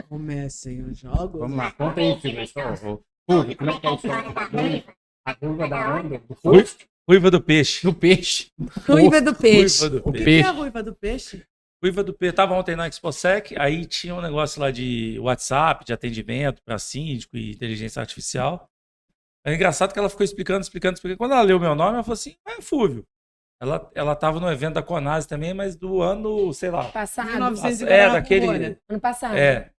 Comecem os jogos. Vamos lá, conta aí, Silvio. Como é que é a história? A ruiva da onda? Ruiva do peixe. Do peixe. Ruiva do peixe. Ruiva do O peixe. que é a ruiva do peixe? Ruiva do peixe. Tava ontem na ExpoSec, aí tinha um negócio lá de WhatsApp, de atendimento para síndico e inteligência artificial. É engraçado que ela ficou explicando. Quando ela leu o meu nome, ela falou assim, é Fúvio. Ela tava no evento da Conase também, mas do ano, sei lá. Passado. 1900 daquele... Ano passado. É.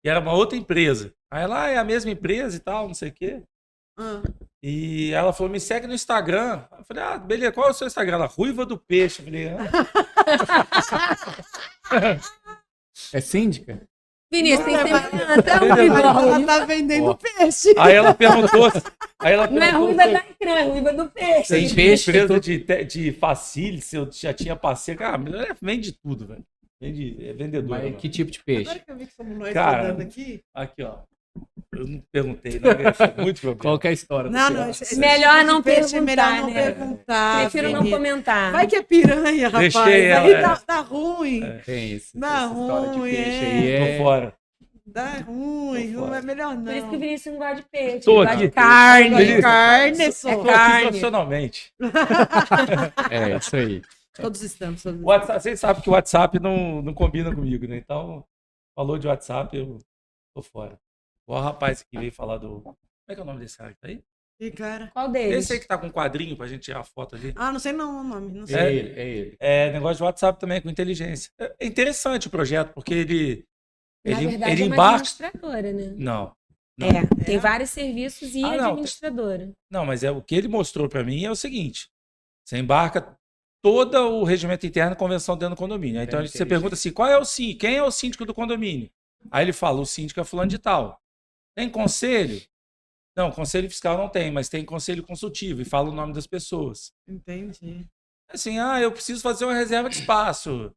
E era uma outra empresa. Aí ela, é a mesma empresa e tal, não sei o quê. E ela falou, me segue no Instagram. Eu falei, beleza, qual é o seu Instagram? Ela, Ruiva do Peixe. Eu falei, É síndica? Vinícius, tem que ter até Ela tá vendendo peixe. Aí ela perguntou. Não é ruiva da icrã, é ruiva do peixe. Tem Tem peixe, empresa de facile, se eu já tinha parceiro. Cara, a mulher vende tudo, velho. É vendedor. Mas que tipo de peixe? Agora que eu vi que somos nós Cara, falando aqui. Aqui, ó. Eu não perguntei, né? Muito problema. Qual que é a história? Não, do não. peixe? esse Melhor tipo de não peixe é melhor perguntar, não né? perguntar. Prefiro não Felipe. comentar. Vai que é piranha, rapaz. Deixei Aí ela, dá ruim. Tem isso. Dá Essa história de ruim, peixe é. aí Tô fora. Dá ruim. Tô Não fora. é melhor não. Por isso que o Vinícius não gosta de peixe. Tô ele gosta aqui. de carne. Gosto de carne, Tô só. aqui carne. profissionalmente. É, isso aí. Todos estamos. Todos O WhatsApp, vocês sabem que o WhatsApp não combina comigo, né? Então, falou de WhatsApp, eu tô fora. O rapaz que veio falar do... Como é que é o nome desse cara que tá aí? E cara. Qual deles? Esse aí que tá com um quadrinho pra gente tirar a foto ali. Não sei não o nome. Não sei. É ele, é ele. É negócio de WhatsApp também, com inteligência. É interessante o projeto, porque Na verdade, ele é uma embarca... administradora, né? Não. Tem vários serviços e não, administradora. Não, mas o que ele mostrou para mim é o seguinte: você embarca todo o regimento interno e convenção dentro do condomínio. Então você pergunta assim: qual é o síndico? Quem é o síndico do condomínio? Aí ele fala: o síndico é fulano de tal. Tem conselho? Não, conselho fiscal não tem, mas tem conselho consultivo e fala o nome das pessoas. Entendi. Assim, eu preciso fazer uma reserva de espaço.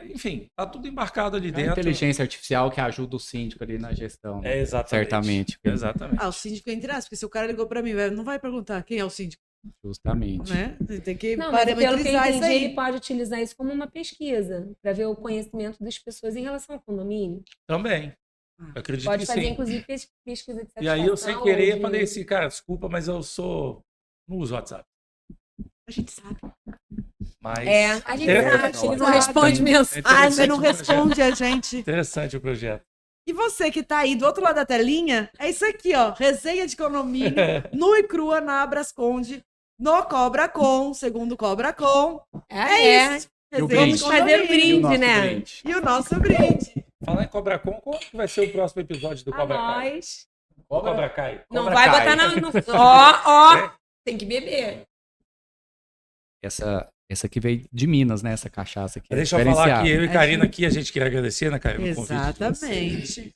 Enfim, tá tudo embarcado ali É a dentro. inteligência artificial que ajuda o síndico ali na gestão. Né? Exatamente. Certamente. Exatamente. O síndico é entre aspas, porque se o cara ligou pra mim, não vai perguntar quem é o síndico, Justamente. né? Você tem que Não, mas pelo que eu parametrizar isso entendi, ele aí. pode utilizar isso como uma pesquisa, para ver o conhecimento das pessoas em relação ao condomínio. Também. Eu acredito Pode que fazer, sim. inclusive, pesquisa de satisfação. E aí eu sem querer de- falei assim, cara, desculpa, mas eu não uso WhatsApp. A gente sabe. Mas A gente Interessante. sabe, ele não responde mensagem. Você não responde a gente. Interessante o projeto. E você que tá aí do outro lado da telinha, é isso aqui, ó. Resenha de condomínio, nua e crua na Abrasconde, no Cobra Com, segundo Cobra Com. É isso. E o Resenha de brinde? Fazer o condomínio. brinde, E o nosso né? brinde? E o nosso brinde. Falar em Cobra Com, qual que vai ser o próximo episódio do A Cobra Kai? nós. Cobra Kai. Não Cobra vai Kai. botar Ó, tem que beber. Essa aqui veio de Minas, né? Essa cachaça aqui. Deixa eu falar diferenciada. que eu e Karina aqui, a gente quer agradecer, né, Karina? o convite de vocês. Exatamente.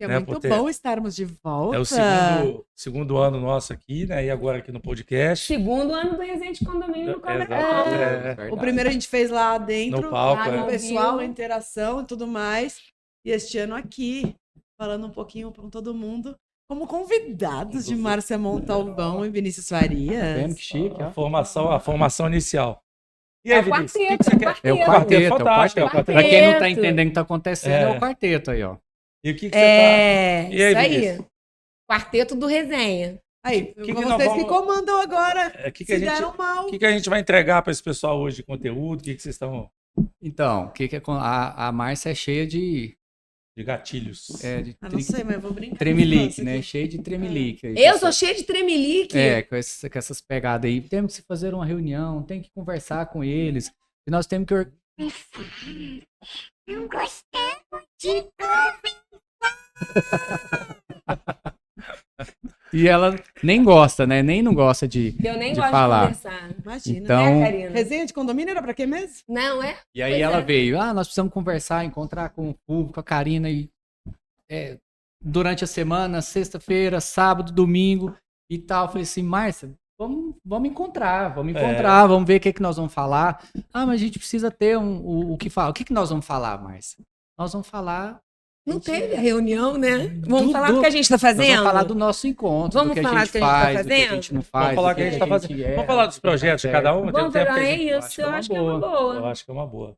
É Né, muito por ter- bom estarmos de volta. É o segundo ano nosso aqui, né? E agora aqui no podcast. Segundo ano do Resenha de Condomínio no Cobra Kai. Exatamente. É, Verdade. O primeiro a gente fez lá dentro, no palco, lá com o no- pessoal, a vivo. interação e tudo mais. E este ano aqui, falando um pouquinho com todo mundo, como convidados de Márcia Montalvão e Vinícius Tá vendo Farias. que chique, ó. a formação inicial. E É aí, o Vinícius, o que quarteto, que você quer? É o quarteto, fantástico, é o quarteto. quarteto. Pra quem não tá entendendo o que tá acontecendo, é É. o quarteto aí, ó. E o que você tá... E aí, Isso aí. Vinícius? Quarteto do Resenha. Aí, Que com nós vocês vamos- que comandam agora, O que, que, se a gente, deram mal. o que que a gente vai entregar para esse pessoal hoje de conteúdo? O que, que vocês estão Então, o que que é a Márcia é cheia de de gatilhos? Não sei, mas eu vou brincar. tremelique, com né? isso Cheia de tremelique. aí, Eu com sou essa- cheia de tremelique. com essas pegadas aí. Temos que fazer uma reunião, tem que conversar com eles. E nós temos que... Não gostamos de E ela nem gosta, né? Nem não gosta de... Eu nem de gosto falar. de conversar. Imagina. Então- Né, Karina? Resenha de condomínio era pra quê mesmo? Não, é? E aí Pois ela é. veio, nós precisamos conversar, encontrar com o público, a Karina, e durante a semana, sexta-feira, sábado, domingo e tal. Eu falei assim, Márcia, vamos encontrar, vamos ver o que que nós vamos falar. Mas a gente precisa ter o que falar. O que que nós vamos falar, Márcia? Nós vamos falar... Não teve a reunião, né? Vamos Do- falar do do- que a gente tá Nós fazendo? vamos falar do nosso encontro, Vamos do que a falar gente do que a gente tá faz, do que a fazendo? gente não faz. Vamos falar o do que a gente tá fazendo. é, Vamos falar dos projetos de cada um? Vamos Tem tempo falar, que a gente- isso, eu acho que é uma Eu boa. acho que é uma boa.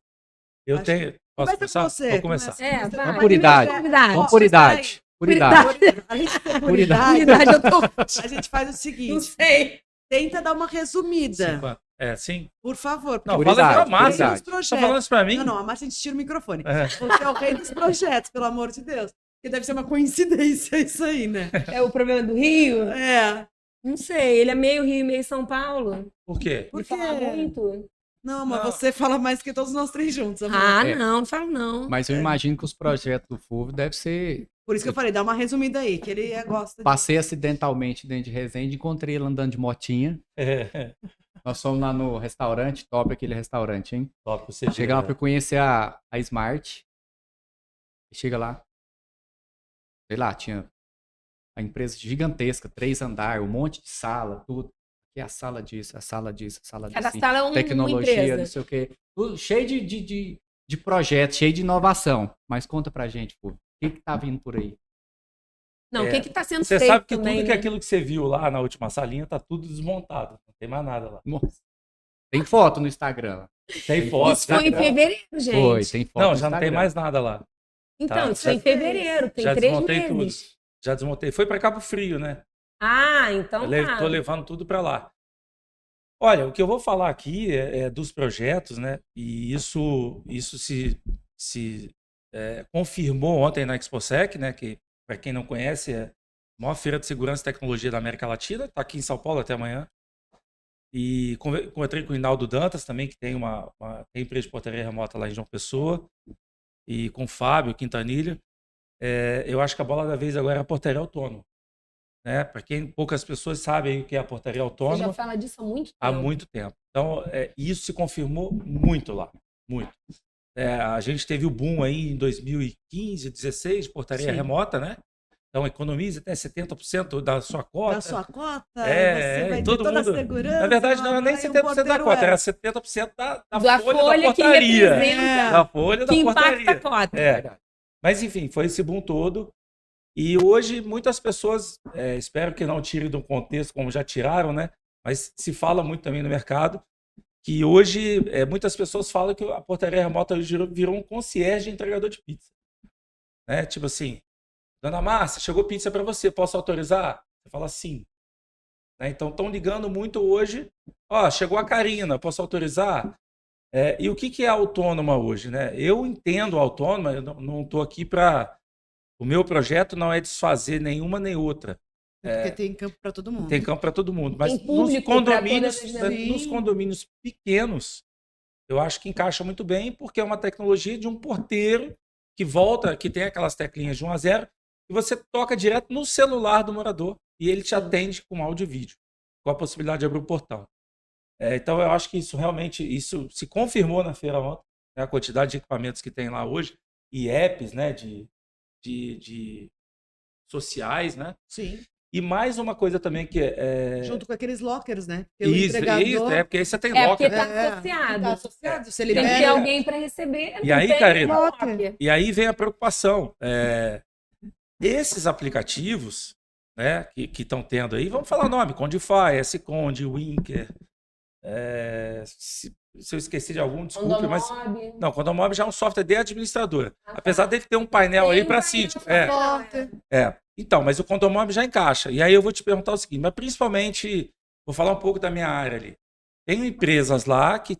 Eu Acho tenho. Posso Começa começar? com você. Vou começar. Começa. Vai. Vamos por idade. Atividade. Vamos por idade. Por idade. A gente tem Por idade. por Atividade, eu tô... A gente faz o Não seguinte: sei. tenta dar uma resumida. 50. Sim? Por favor. Não, porque Por fala idade, pra Márcia. por idade. Os projetos. Tá falando isso pra mim? Não, não, a Márcia a gente tira o microfone. É. Você é o rei dos projetos, pelo amor de Deus. Porque deve ser uma coincidência isso aí, né? É o problema do Rio? É. Não sei. Ele é meio Rio e meio São Paulo. Por quê? Por Ele quê? fala muito. Não, mas Não. você fala mais que todos nós três juntos, amor. Ah, É. não falo não. Mas eu imagino que os projetos do Fulvio devem ser. Por isso que eu falei, dá uma resumida aí, que ele gosta de... Passei acidentalmente dentro de Resende, encontrei ele andando de motinha. É. Nós fomos lá no restaurante, top aquele restaurante, hein? Top, você Chega lá pra conhecer a Smart. Chega lá. Sei lá, tinha a empresa gigantesca, 3 andares, um monte de sala, tudo. Aqui é a sala disso, a sala disso, a sala disso. Cada sala é uma Tecnologia, empresa. não sei o quê. Tudo cheio de projetos, cheio de inovação. Mas conta pra gente, pô, o que tá vindo por aí? Não, o que tá sendo Você feito sabe que também, tudo que né? aquilo que você viu lá na última salinha tá tudo desmontado. Não tem mais nada lá. Nossa. Tem foto no Instagram. lá. Tem foto. Isso foi em fevereiro, gente. Foi, tem foto Não, no já não tem Instagram. mais nada lá. Então, Tá, isso foi em já- fevereiro. Tem Já 3 desmontei meses. tudo. Já desmontei. Foi pra Cabo Frio, né? Ah, então tá. Tô levando tudo pra lá. Olha, o que eu vou falar aqui é dos projetos, né? E isso se confirmou ontem na ExpoSec, né? Que, para quem não conhece, é a maior feira de segurança e tecnologia da América Latina. Está aqui em São Paulo até amanhã. E encontrei com o Hinaldo Dantas também, que tem tem empresa de portaria remota lá em João Pessoa. E com o Fábio Quintanilha. Eu acho que a bola da vez agora é a portaria autônoma. Né? Para quem poucas pessoas sabem o que é a portaria Você autônoma. já fala disso há muito tempo. Há muito tempo. Então, isso se confirmou muito lá. Muito. A gente teve o boom aí em 2015, 2016, de portaria Sim. remota, né? Então, economiza até 70% da sua cota. Da sua cota, É, você vai e ter todo toda mundo- a segurança. Na verdade, não era nem vai, 70% da porteiro cota, é. era 70% da Da folha folha da que portaria. representa, Da folha da que impacta portaria. a cota. É. Mas, enfim, foi esse boom todo. E hoje, muitas pessoas, espero que não tirem do contexto, como já tiraram, né? Mas se fala muito também no mercado, que hoje muitas pessoas falam que a portaria remota virou um concierge entregador de pizza. Né? Tipo assim, dona Márcia, chegou pizza para você, posso autorizar? Você fala sim. Né? Então, estão ligando muito hoje. Ó, chegou a Karina, posso autorizar? E o que é autônoma hoje? Né? Eu entendo a autônoma, eu não estou aqui para... O meu projeto não é desfazer nenhuma nem outra. Porque tem campo para todo mundo. Tem campo para todo mundo. Mas Tem público nos condomínios pequenos, eu acho que encaixa muito bem, porque é uma tecnologia de um porteiro que volta, que tem aquelas teclinhas de 1 a 0, e você toca direto no celular do morador e ele te atende com áudio e vídeo, com a possibilidade de abrir o portão. Então, eu acho que isso se confirmou na feira ontem, né, a quantidade de equipamentos que tem lá hoje, e apps, né, de sociais, né? Sim. E mais uma coisa também que Junto com aqueles lockers, né? Porque o Isso, entregador... porque aí você tem É, porque locker. tá associado. Tá associado. Se ele Tem que ter pega... alguém para receber. E aí, não tem Karina? locker. E aí vem a preocupação. Esses aplicativos, né, que estão tendo aí, vamos falar o nome, Condify, S-Conde, Winker. Se eu esqueci de algum, desculpe, mas... Condomob. Não, Condomob já é um software de administradora. Ah, tá. Apesar dele ter um painel aí Tem para um síndico. painel. Então, mas o Condomob já encaixa. E aí eu vou te perguntar o seguinte, mas principalmente, vou falar um pouco da minha área ali. Tem empresas lá que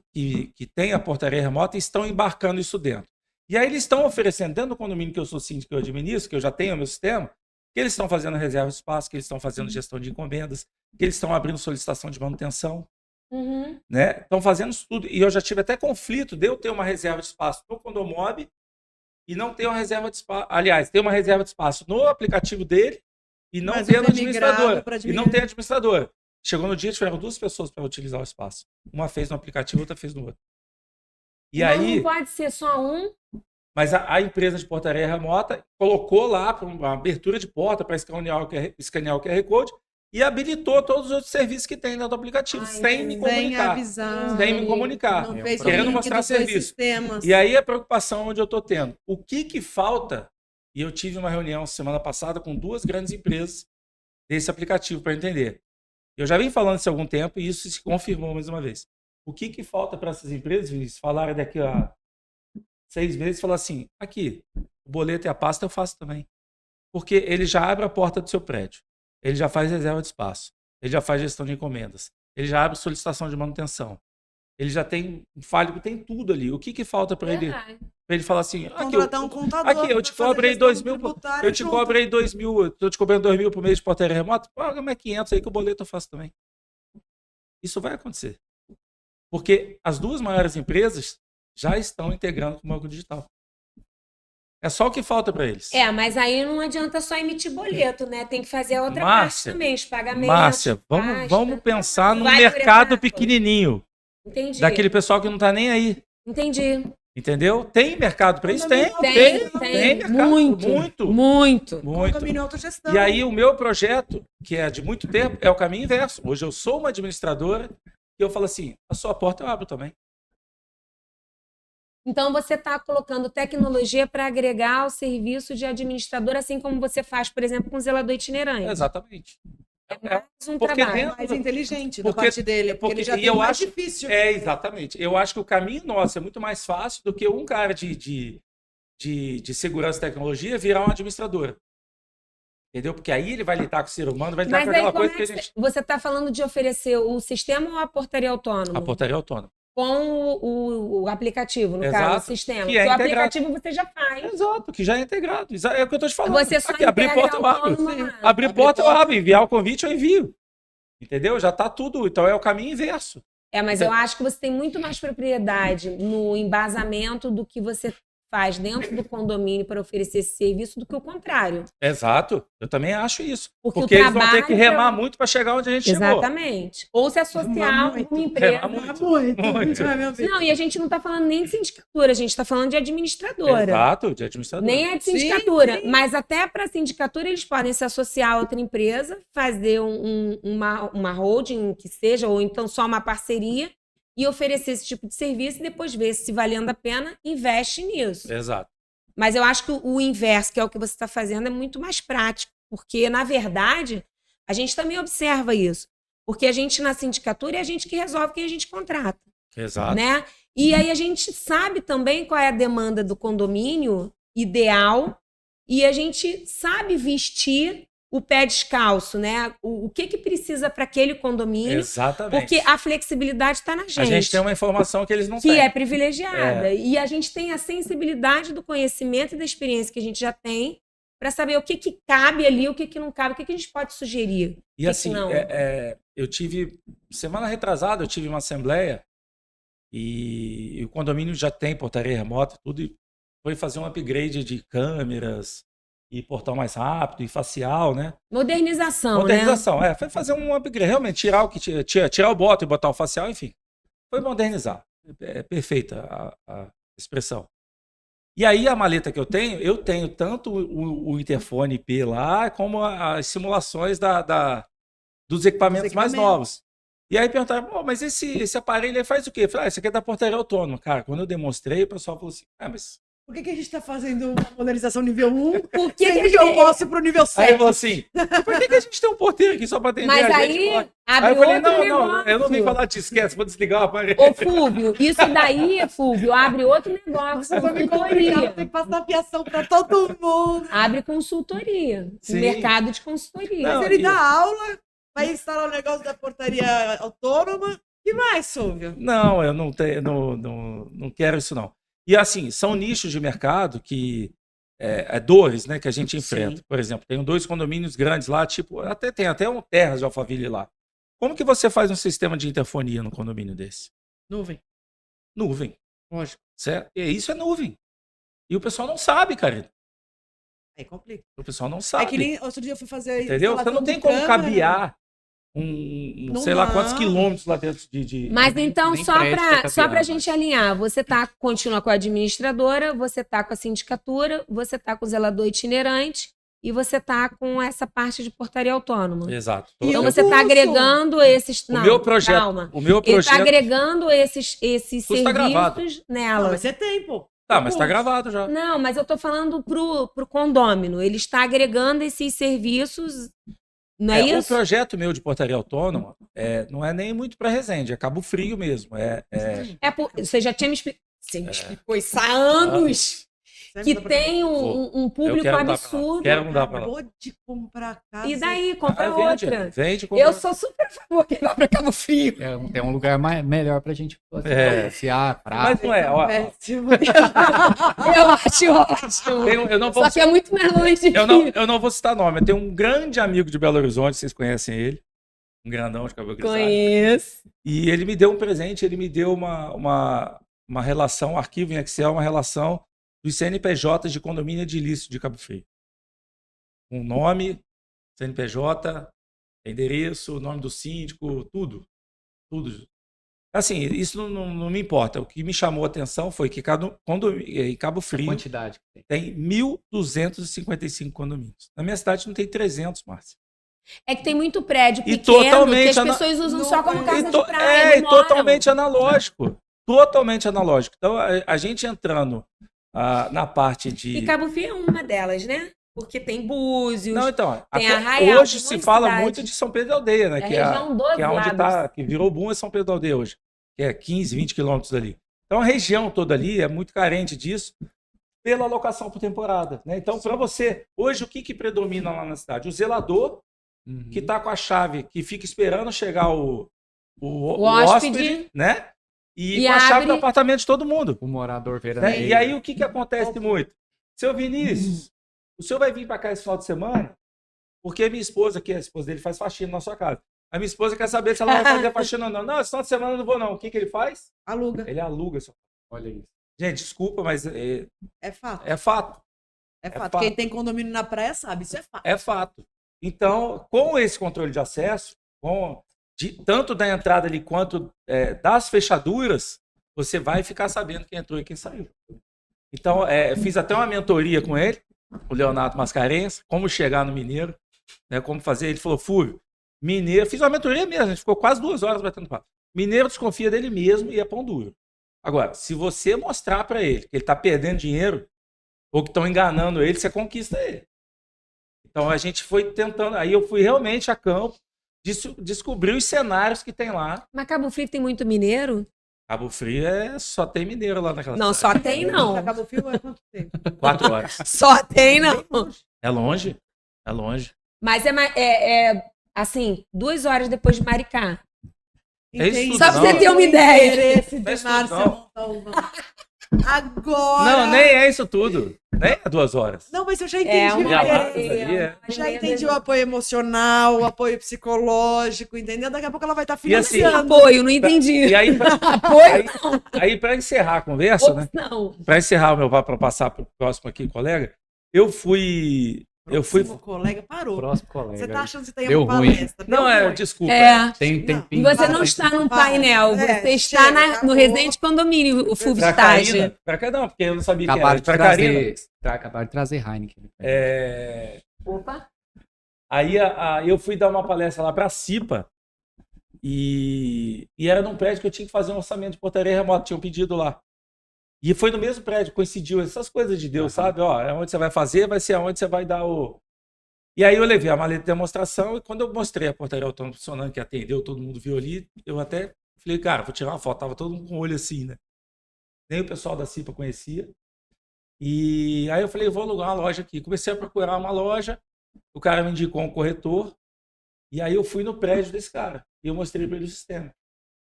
têm a portaria remota e estão embarcando isso dentro. E aí eles estão oferecendo, dentro do condomínio que eu sou síndico, que eu administro, que eu já tenho o meu sistema, que eles estão fazendo reserva de espaço, que eles estão fazendo gestão de encomendas, que eles estão abrindo solicitação de manutenção. Uhum. Né? Estão fazendo isso tudo. E eu já tive até conflito de eu ter uma reserva de espaço no Condomob e não ter uma reserva de espaço. Aliás, ter uma reserva de espaço no aplicativo dele e não Mas ter não no ter migrado administrador. pra E não ter administrador. Chegou no dia, tiveram 2 pessoas para utilizar o espaço. Uma fez no aplicativo, outra fez no outro. E Mas aí, não pode ser só um. mas a empresa de portaria remota colocou lá uma abertura de porta para escanear o QR Code e habilitou todos os outros serviços que tem dentro do aplicativo, sem me Sem comunicar. avisar. Sem me comunicar. Não fez Querendo o link mostrar dos dois serviço. sistemas. E aí a preocupação onde eu estou tendo. O que falta? E eu tive uma reunião semana passada com 2 grandes empresas desse aplicativo para entender. Eu já vim falando isso há algum tempo e isso se confirmou mais uma vez. O que falta para essas empresas, Vinícius, falarem daqui a 6 meses e falar assim, aqui, o boleto e a pasta eu faço também. Porque ele já abre a porta do seu prédio, ele já faz reserva de espaço, ele já faz gestão de encomendas, ele já abre solicitação de manutenção, ele já tem um Fálico, tem tudo ali. O que falta para ele? Verdade. Pra ele falar assim, aqui, Contratar um contador. aqui eu te pra fazer cobro aí gestão 2 mil, tributária eu te junto. cobro aí 2 mil, eu tô te cobrando 2 mil por mês de portaria remota, paga mais 500 aí que o boleto eu faço também. Isso vai acontecer. Porque as duas maiores empresas já estão integrando com o banco digital. É só o que falta para eles. Mas aí não adianta só emitir boleto, né? Tem que fazer a outra Márcia, parte também, os pagamentos. Márcia, pasta. vamos pensar num Vai mercado preparar. pequenininho, Entendi. daquele pessoal que não tá nem aí. Entendi. Entendeu? Tem mercado para isso? Tem Tem. mercado. Muito. Muito. Muito. Muito. Condomínio autogestão. E aí o meu projeto, que é de muito tempo, é o caminho inverso. Hoje eu sou uma administradora e eu falo assim, a sua porta eu abro também. Então você está colocando tecnologia para agregar ao serviço de administrador, assim como você faz, por exemplo, com zelador itinerante. Exatamente. É mais um porque trabalho. dentro- mais inteligente da Porque- parte dele, porque ele já e tem eu mais acho- difícil. Exatamente. Eu acho que o caminho nosso é muito mais fácil do que um cara de segurança e tecnologia virar uma administradora. Entendeu? Porque aí ele vai lidar com o ser humano, vai lidar Mas com aí aquela como coisa é que a que gente... você está falando de oferecer o sistema ou a portaria autônoma? A portaria autônoma. Com o aplicativo, no Exato. caso, o sistema. Que é Porque o integrado. aplicativo você já faz. Exato, que já é integrado. É o que eu tô te falando. Você só Aqui, abrir integra porta eu abro. autônoma. Abrir porta eu abro, enviar o convite eu envio. Entendeu? Já tá tudo. Então é o caminho inverso. Mas eu acho que você tem muito mais propriedade no embasamento do que você faz dentro do condomínio para oferecer esse serviço do que o contrário. Exato. Eu também acho isso. Porque Porque o eles vão ter que trabalho- remar muito para chegar onde a gente chegou. Exatamente. Ou se associar a Muito. uma empresa. Remar muito. Muito. Ai, meu Deus. Não, e a gente não está falando nem de sindicatura, a gente está falando de administradora. Exato, de administrador. Nem é de Sim, sindicatura, sim. mas até para a sindicatura eles podem se associar a outra empresa, fazer uma holding que seja, ou então só uma parceria, e oferecer esse tipo de serviço e depois ver se valendo a pena, investe nisso. Exato. Mas eu acho que o inverso, que é o que você está fazendo, é muito mais prático, porque, na verdade, a gente também observa isso. Porque a gente, na sindicatura, é a gente que resolve quem a gente contrata. Exato. Né? E aí a gente sabe também qual é a demanda do condomínio ideal e a gente sabe vestir o pé descalço, né? O que precisa para aquele condomínio, Exatamente. porque a flexibilidade está na gente, A gente tem uma informação que eles não que têm. é privilegiada. E a gente tem a sensibilidade do conhecimento e da experiência que a gente já tem para saber o que cabe ali, o que não cabe, o que a gente pode sugerir. E assim, não? eu tive, semana retrasada, eu tive uma assembleia e o condomínio já tem portaria remota, tudo, e foi fazer um upgrade de câmeras e portão mais rápido e facial, né? Modernização, Modernização, foi fazer um upgrade, realmente tirar o que tirar o bottom e botar o facial, enfim. Foi modernizar. É perfeita a expressão. E aí a maleta que eu tenho tanto o interfone IP lá, como as simulações dos equipamentos mais novos. E aí perguntaram, pô, mas esse aparelho aí faz o quê? Eu falei, esse aqui é da portaria autônoma. Cara, quando eu demonstrei, o pessoal falou assim, mas... Por que a gente tá fazendo uma modernização nível 1? Por que Sendo que que eu posso pro nível 7? Aí ele falou assim, por que a gente tem um porteiro aqui só pra atender Mas a gente? aí Aí abre eu falei, outro não, negócio. eu não vim falar de esquece, vou desligar o aparelho. Ô, Fúvio, isso daí, Fúvio, abre outro negócio, Vocês vão me complicar, consultoria. tem que passar fiação pra todo mundo. Abre consultoria, Sim. mercado de consultoria. Não, Mas ele e- dá aula, vai instalar o negócio da portaria autônoma. Que mais, Silvio? Não, eu não quero isso não. E assim, são nichos de mercado que dores, né, que a gente enfrenta. Sim. Por exemplo, tem 2 condomínios grandes lá, tipo, tem até um Terras de Alphaville lá. Como que você faz um sistema de interfonia no condomínio desse? Nuvem. Nuvem, Lógico. certo? E isso é nuvem. E o pessoal não sabe, cara. Aí complica. O pessoal não sabe. É que nem outro dia eu fui fazer. Entendeu? Você instalação não tem de como câmera. cabear Não sei lá quantos dá. quilômetros lá dentro de... Mas então, nem só prédio para tá só pra cabeado, gente mas- alinhar, você continua com a administradora, você tá com a sindicatura, você tá com o zelador itinerante e você tá com essa parte de portaria autônoma. Exato. E Então o você tá curso? agregando esses... O Não, meu projeto, calma. o meu Ele tá projeto... agregando esses Curso tá gravado. serviços Não, nela. mas você tem, pô. Tá, mas tá Curso. gravado já. Não, mas eu tô falando pro condômino. Ele está agregando esses serviços, não é, O isso? projeto meu de portaria autônoma não é nem muito para Resende, é Cabo Frio mesmo. Você já tinha me explicado. Você me explicou isso há anos. Que tem um público quero mudar pra lá. absurdo. Quero mudar pra lá. Acabou de comprar casa. E daí, compra Vende, outra. vende, compra. Eu sou super a favor que vá pra Cabo Frio. Tem um lugar melhor pra gente É. passear, Mas não é, ó, Péssimo. Eu acho ótimo. eu não vou Só que é muito mais longe eu não vou citar nome. Eu tenho um grande amigo de Belo Horizonte, vocês conhecem ele. Um grandão de cabelo grisalho. Conheço. E ele me deu um presente, ele me deu uma relação, um arquivo em Excel, uma relação dos CNPJs de condomínio edilício de Cabo Frio. Um nome, CNPJ, endereço, nome do síndico, tudo. Tudo. Assim, isso não me importa. O que me chamou a atenção foi que em Cabo a Frio quantidade que tem. tem 1.255 condomínios. Na minha cidade não tem 300, Márcia. É que tem muito prédio E pequeno totalmente que as pessoas usam só como casa de praia. É, e não moram. totalmente analógico. Totalmente analógico. Então, a gente entrando na parte de... E Cabo Frio é uma delas, né? Porque tem Búzios, Não, então, tem Arraial, hoje tem um se monte de fala cidade. muito de São Pedro da Aldeia, né? É a que é região dos que é onde lados. que virou boom é São Pedro da Aldeia hoje, que é 15, 20 quilômetros dali. Então a região toda ali é muito carente disso pela alocação por temporada, né? Então, para você, hoje o que predomina lá na cidade? O zelador que está com a chave, que fica esperando chegar o hóspede, né? E com a chave do apartamento de todo mundo. O morador Né? veraneio. E aí o que acontece muito? Seu Vinícius, o senhor vai vir para cá esse final de semana? Porque a minha esposa, que a esposa dele faz faxina na sua casa. A minha esposa quer saber se ela vai fazer faxina ou não. Não, esse final de semana eu não vou não. O que ele faz? Aluga. Ele aluga. Olha isso. Gente, desculpa, mas É fato. é fato. É fato. fato. Quem tem condomínio na praia sabe, isso é fato. É fato. Então, com esse controle de acesso, tanto da entrada ali quanto das fechaduras, você vai ficar sabendo quem entrou e quem saiu. Então, fiz até uma mentoria com ele, o Leonardo Mascarenhas, como chegar no Mineiro, né, como fazer. Ele falou, Fúvio, Mineiro, fiz uma mentoria mesmo, a gente ficou quase 2 horas batendo papo. Mineiro desconfia dele mesmo e é pão duro. Agora, se você mostrar para ele que ele está perdendo dinheiro, ou que estão enganando ele, você conquista ele. Então, a gente foi tentando, aí eu fui realmente a campo, descobrir os cenários que tem lá. Mas Cabo Frio tem muito mineiro? Cabo Frio só tem mineiro lá naquela Não, cidade. só tem não. Cabo Frio é quanto tempo? 4 horas. Só tem não. É longe? É longe. Mas assim, 2 horas depois de Maricá. É isso Entendi. tudo, Só pra você não. ter uma ideia. Interesse Não é de isso Márcia tudo, montar Agora. Não, nem é isso tudo. Nem é 2 horas. Não, mas eu já É, entendi. uma Já o lá, interesse. ali é. Já entendi o apoio emocional, o apoio psicológico, entendeu? Daqui a pouco ela vai estar E assim, financiando. Apoio, não entendi. E aí, Apoio para encerrar a conversa, né? não. Para encerrar o meu papo, para passar para o próximo aqui, colega, eu fui. Próximo colega parou. Próximo colega. Você tá achando que você tem Deu uma ruim. palestra? Não, Deu ruim. desculpa. Tem Não. pinto. Você não está num painel, você está chega, no acabou. Residente Condomínio, o Fulvio Pra Estágio. Karina. Pra cá não, porque eu não sabia quem Acabaram era. de Pra Karina. acabaram de trazer Heineken. Opa. Aí eu fui dar uma palestra lá para a CIPA e era num prédio que eu tinha que fazer um orçamento de portaria remota, tinha um pedido lá. E foi no mesmo prédio, coincidiu essas coisas de Deus, sabe? Ó, é onde você vai fazer, vai ser aonde você vai dar o... E aí eu levei a maleta de demonstração e quando eu mostrei a portaria autônoma funcionando, que atendeu, todo mundo viu ali, eu até falei, cara, vou tirar uma foto. Tava todo mundo com o olho assim, né? Nem o pessoal da CIPA conhecia. E aí eu falei, vou alugar uma loja aqui. Comecei a procurar uma loja, o cara me indicou um corretor, e aí eu fui no prédio desse cara, e eu mostrei para ele o sistema.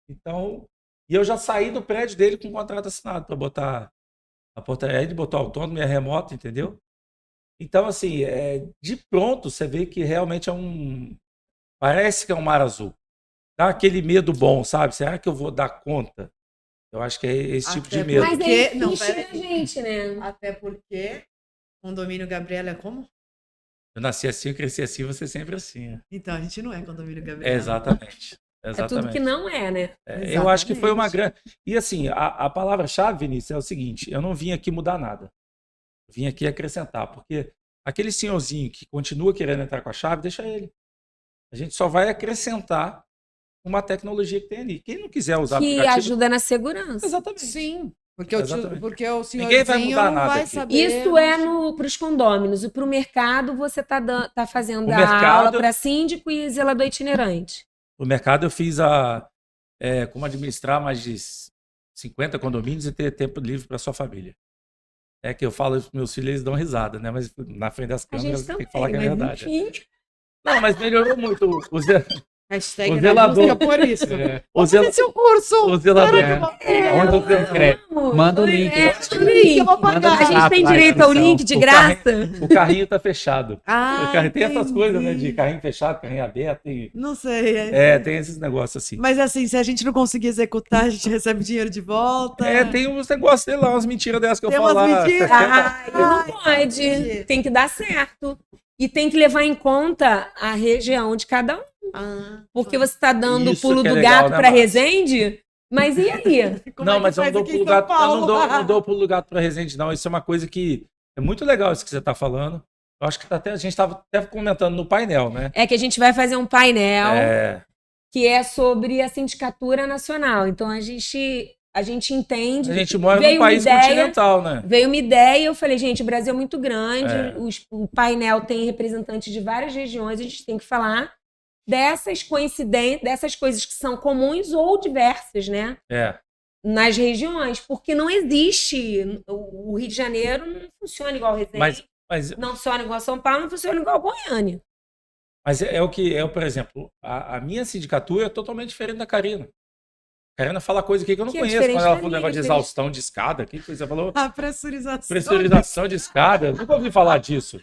Então, e eu já saí do prédio dele com um contrato assinado para botar a portaria, ele botou autônomo e a remoto, entendeu? Então, assim, de pronto você vê que realmente parece que é um mar azul. Dá aquele medo bom, sabe? Será que eu vou dar conta? Eu acho que é esse tipo de Até medo. Mas Porque- é não, difícil pera da aí. gente, né? Até porque condomínio Gabriela é como? Eu nasci assim, eu cresci assim, você sempre assim. Né? Então, a gente não é condomínio Gabriela. Exatamente. É Exatamente. tudo que não é, né? Eu acho que foi uma Exatamente. grande. E assim, a palavra-chave, Vinícius, é o seguinte: eu não vim aqui mudar nada. Eu vim aqui acrescentar, porque aquele senhorzinho que continua querendo entrar com a chave, deixa ele. A gente só vai acrescentar uma tecnologia que tem ali. Quem não quiser usar Que aplicativo. ajuda na segurança. Exatamente. Sim. Porque Exatamente. porque o senhorzinho Ninguém vai mudar não nada vai aqui. saber. Isso é para os condôminos. E para o mercado, você tá fazendo O a mercado- aula para síndico e zelador itinerante. No mercado eu fiz como administrar mais de 50 condomínios e ter tempo livre para sua família. É que eu falo isso pros meus filhos, eles dão risada, né? Mas na frente das A câmeras gente tem também, que falar que é mas verdade. enfim. Não, mas melhorou muito. Hashtag O na zelador. busca por isso. É. O zela- Esse é o curso. o zelador. Onde você escreve? Manda o link. Manda o link. Eu vou Manda pagar. A gente tem na direito ao descrição. link de O graça. O carrinho tá fechado. Ah, O carrinho tem essas entendi. coisas, né? De carrinho fechado, carrinho aberto. Não sei. Tem esses negócios assim. Mas assim, se a gente não conseguir executar, a gente recebe dinheiro de volta. Tem uns negócios, sei lá, umas mentiras dessas que eu Tem falo umas lá. mentiras. 60. Ah, não pode. entendi. Tem que dar certo. E tem que levar em conta a região de cada um. Ah, Porque você está dando o Isso pulo que é do legal, gato né, para Márcia? Resende, mas e aí? como é Não, que mas eu não faz dou aqui pulo em São gato, eu Paulo? não dou pulo gato pra Resende, não. Isso é uma coisa que é muito legal isso que você tá falando. Eu acho que a gente estava até comentando no painel, né? É que a gente vai fazer um painel É, que é sobre a Sindicatura Nacional. Então a gente entende. a gente mora Veio num uma país ideia, continental, né? Veio uma ideia e eu falei, gente, o Brasil é muito grande, É. o painel tem representantes de várias regiões, a gente tem que falar dessas coincidências, dessas coisas que são comuns ou diversas, né? É. Nas regiões, porque não existe. O Rio de Janeiro não funciona igual Resende, Mas não funciona igual São Paulo, não funciona igual Goiânia. é o que por exemplo, a minha sindicatura é totalmente diferente da Karina. A Karina fala coisa aqui que eu não Que é conheço. diferente Quando ela da falou minha, negócio de diferente. exaustão de escada, que coisa falou? A pressurização. Pressurização de escada. Nunca ouvi falar disso.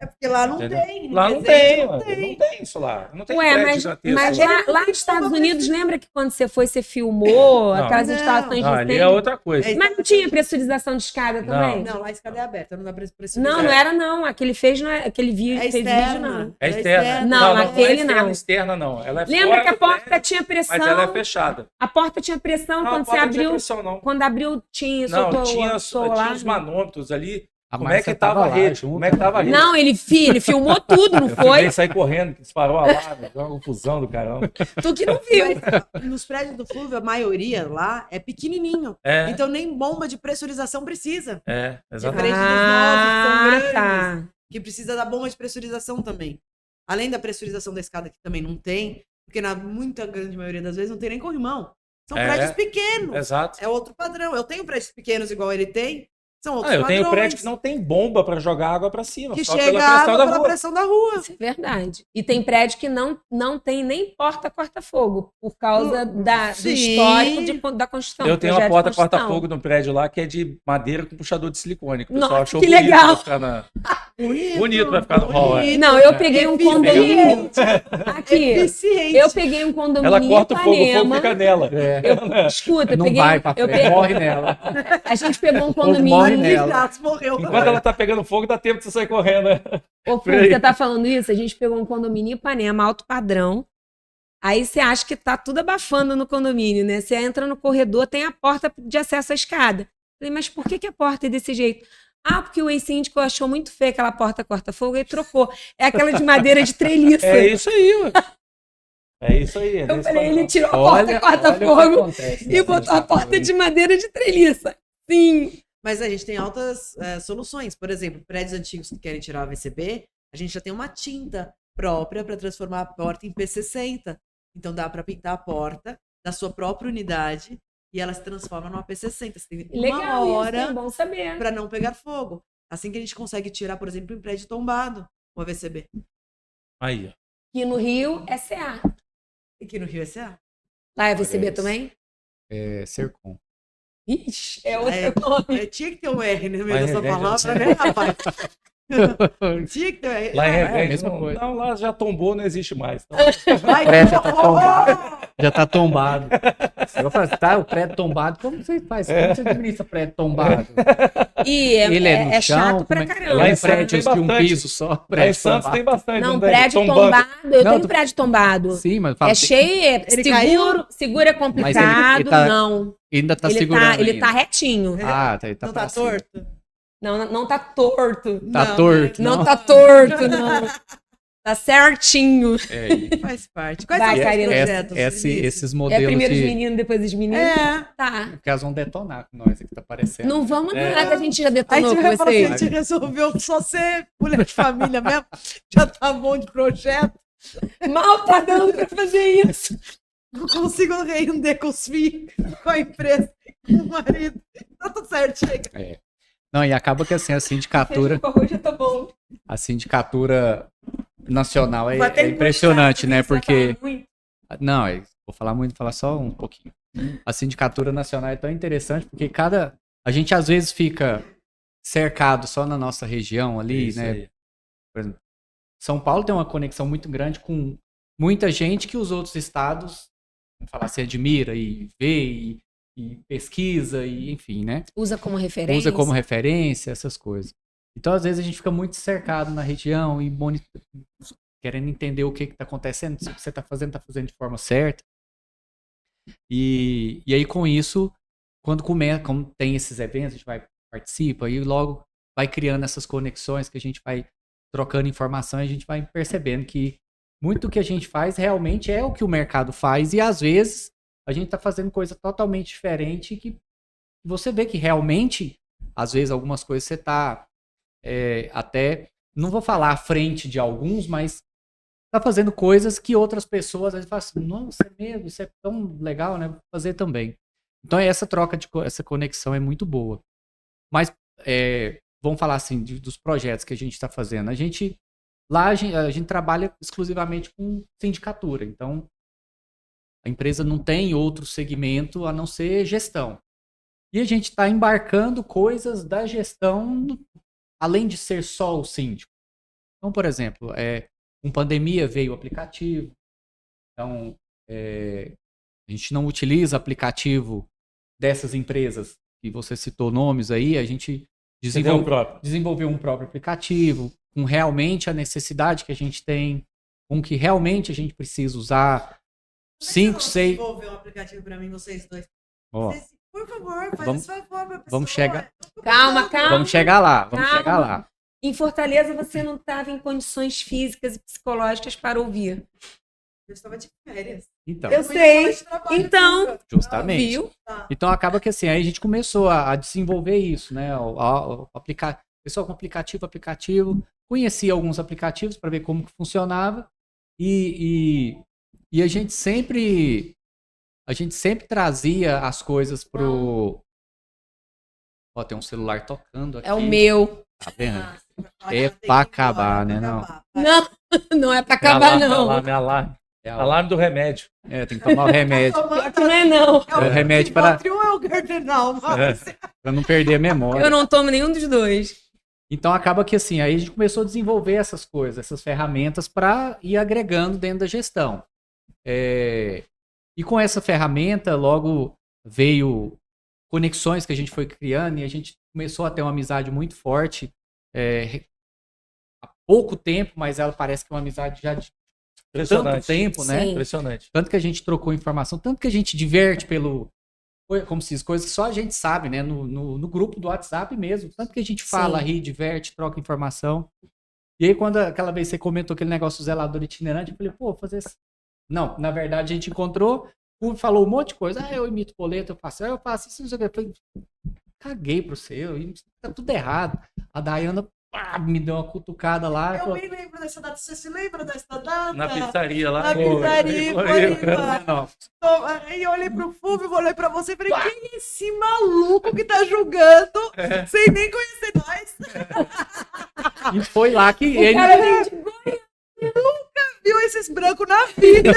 É porque lá não Entendeu? tem. Lá não Resende tem, não mano. Não tem isso lá. Não tem Ué, prédio mas gigantesco lá. lá nos Estados Unidos, lembra que quando você foi, você filmou Não. aquelas Não. instalações Não, de ali é incêndio? outra coisa. É, Mas não tinha pressurização de escada também? Não, lá a escada é aberta, não dá pressurização. Não, não era não. Aquele fez, não é, aquele vídeo, É fez externa. vídeo, não. É externa. Não, é aquele externa, não. externa não. Ela é Lembra fora que a do porta prédio, tinha pressão? Mas ela é fechada. A porta tinha pressão Não, quando a você porta não tinha abriu. pressão, não. Quando abriu, tinha, Não, soltou tinha lá. os manômetros ali. A Como é que Márcia tava a lá rede? junto, Como é que tava a rede? Não, ele filmou tudo, não Eu foi? filmei, saí correndo, que disparou a alarme, deu uma confusão do caramba. Tu que não viu. Mas nos prédios do Flúvio, a maioria lá é pequenininho. É, Então nem bomba de pressurização precisa. exatamente. Diferente dos novos, que são grandes. tá. Que precisa da bomba de pressurização também. Além da pressurização da escada, que também não tem, porque na muita grande maioria das vezes não tem nem corrimão. São É. prédios pequenos. Exato. É outro padrão. Eu tenho prédios pequenos igual ele tem, são outros Eu padrões. tenho prédio que não tem bomba para jogar água para cima, Que só chega pela a pressão água da pela rua. pressão da rua. Isso é verdade. E tem prédio que não tem nem porta corta-fogo, por causa do Sim. histórico da construção. Eu tenho uma projeto de porta construção. corta-fogo no prédio lá que é de madeira com puxador de silicone. Que o pessoal Nossa, achou que bonito legal. pra ficar bonito pra ficar no hall. É. Não, eu peguei um condomínio. Aqui, Eficiente. eu peguei um condomínio Ela corta o fogo Ipanema. fica nela. Escuta, eu Não peguei, vai pra eu frente, peguei- morre nela. a gente pegou um morre condomínio. nela. Exato, morreu. Enquanto ela tá pegando fogo, dá tempo de você sair correndo. Né? Ô, Fulvio, Peraí. você tá falando isso? A gente pegou um condomínio em Ipanema, alto padrão. Aí você acha que tá tudo abafando no condomínio, né? Você entra no corredor, tem a porta de acesso à escada. Falei, mas por que a porta é desse jeito? Ah, porque o ex-síndico achou muito feio aquela porta corta-fogo e trocou. É aquela de madeira de treliça. É isso aí, ué. É isso aí. Eu falei, ele tirou a porta corta-fogo e botou a porta de madeira de treliça. Sim. Mas a gente tem altas soluções. Por exemplo, prédios antigos que querem tirar a VCB, a gente já tem uma tinta própria para transformar a porta em P60. Então dá para pintar a porta da sua própria unidade e ela se transforma numa P60. Você tem uma Legal hora isso, é bom saber. para não pegar fogo. Assim que a gente consegue tirar, por exemplo, em prédio tombado, o AVCB. Aí, ó. E no Rio é CA. Aqui no Rio é CA. Lá é VCB Parece. também? É, Sercom. Ixi, é É. outro nome. Tinha que ter um R no meio Lá em dessa Resende, palavra, né? né, rapaz? Tinha que ter um R. Lá em é a Resende, mesma não, coisa. não, lá já tombou, não existe mais. Então, Vai, prédio já tá que horror! Já tá tombado. Eu falo, tá o prédio tombado, como você faz? Como você administra prédio tombado? E Ele é no é chão? chato pra como é- caramba. Lá em Lá em Santos prédios tem de um bastante. piso só. lá em Prédio Santos tombado. tem bastante. Não, tem? prédio Tombando. tombado. Eu Não, tenho tu- prédio tombado. Sim, mas fala, É cheio, Ele seguro é complicado. ele tá- Não. ainda tá Ele segurando. ele tá ainda. retinho. Ah, tá, ele tá Não pra tá cima. torto? Não tá torto. Tá Não, torto. Não tá torto, não. Tá certinho. É, e Faz parte. Quais Vai, são os Karina. projetos? Vinícius? esses É modelos primeiro os de... meninos, depois os meninos. É. Tá. Que elas vão detonar com nós aqui, tá parecendo. Não vamos É. nada, a gente já A detonou gente com vai falar assim, a vocês. gente resolveu só ser mulher de família mesmo. Já tá bom de projeto. Mal tá dando pra fazer isso. não consigo render com os filhos, com a empresa, com o marido. Tá tudo certo, chega. Não, e acaba que assim, a sindicatura, Feijão com arroz já tá bom. a sindicatura nacional Vou até é impressionante, né? encostar, Porque. você vai falar muito. Não, vou falar muito, vou falar só um pouquinho. A sindicatura nacional é tão interessante porque a gente às vezes fica cercado só na nossa região ali, Isso né? aí. Por exemplo, São Paulo tem uma conexão muito grande com muita gente que os outros estados, vamos falar, se admira e vê e pesquisa e enfim, né? Usa como referência. Usa como referência, essas coisas. Então, às vezes, a gente fica muito cercado na região e querendo entender o que está acontecendo, se o que você está fazendo de forma certa. E aí, com isso, quando tem esses eventos, a gente participa e logo vai criando essas conexões que a gente vai trocando informação e a gente vai percebendo que muito do que a gente faz realmente é o que o mercado faz e, às vezes, a gente está fazendo coisa totalmente diferente que você vê que realmente, às vezes, algumas coisas você está até, não vou falar à frente de alguns, mas está fazendo coisas que outras pessoas às vezes falam assim, nossa, é mesmo, isso é tão legal, né? Vou fazer também. Então, essa troca, essa conexão é muito boa. Mas, vamos falar assim, dos projetos que a gente está fazendo. A gente trabalha exclusivamente com sindicatura. Então, a empresa não tem outro segmento a não ser gestão. E a gente está embarcando coisas da gestão, além de ser só o síndico. Então, por exemplo, com pandemia veio o aplicativo. Então, a gente não utiliza aplicativo dessas empresas que você citou nomes aí. A gente desenvolveu um próprio aplicativo com realmente a necessidade que a gente tem, com que realmente a gente precisa usar. 5, 6... Desenvolver um aplicativo pra mim, vocês dois. Ó, Por favor, faz Vamos- esse favor pra pessoa. vamos chegar- Calma. vamos chegar lá, Calma. Em Fortaleza, você não estava em condições físicas e psicológicas para ouvir. Eu estava de férias. Então, Eu sei. Então, Nunca. justamente. viu? Então acaba que assim, aí a gente começou a desenvolver isso, né? Pessoal com aplicativo, conhecia alguns aplicativos para ver como que funcionava e a gente sempre trazia as coisas pro... Ó, tem um celular tocando aqui. É o meu. Tá vendo? Ah, É pra acabar, né, não? Não, não é para acabar, não. Alarme. É, Alarme do remédio. tem que tomar o remédio. Pior que não é, não. É o remédio para Um é o Gardenal, mas... não perder a memória. Eu não tomo nenhum dos dois. Então acaba que assim, aí a gente começou a desenvolver essas coisas, essas ferramentas para ir agregando dentro da gestão. E com essa ferramenta, logo veio conexões que a gente foi criando e a gente começou a ter uma amizade muito forte há pouco tempo, mas ela parece que é uma amizade já de tanto tempo, né? Sim. Impressionante. Tanto que a gente trocou informação, tanto que a gente diverte como se diz, coisas que só a gente sabe, né? No grupo do WhatsApp mesmo. Tanto que a gente fala, Sim. ri, diverte, troca informação. E aí, quando aquela vez você comentou aquele negócio do zelador itinerante, eu falei, pô, vou fazer isso. Não, na verdade, a gente encontrou, falou um monte de coisa. Eu imito boleto, eu faço isso, não sei o que. Eu falei, caguei pro seu, tá tudo errado. A Dayana me deu uma cutucada lá. Eu me lembro dessa data. Você se lembra dessa data? Na pizzaria lá. Na pizzaria, foi. Não, Aí eu olhei pro Fulvio, olhei pra você e falei, quem é esse maluco que tá julgando sem nem conhecer nós? e foi lá que O ele... cara vem de Viu esses brancos na vida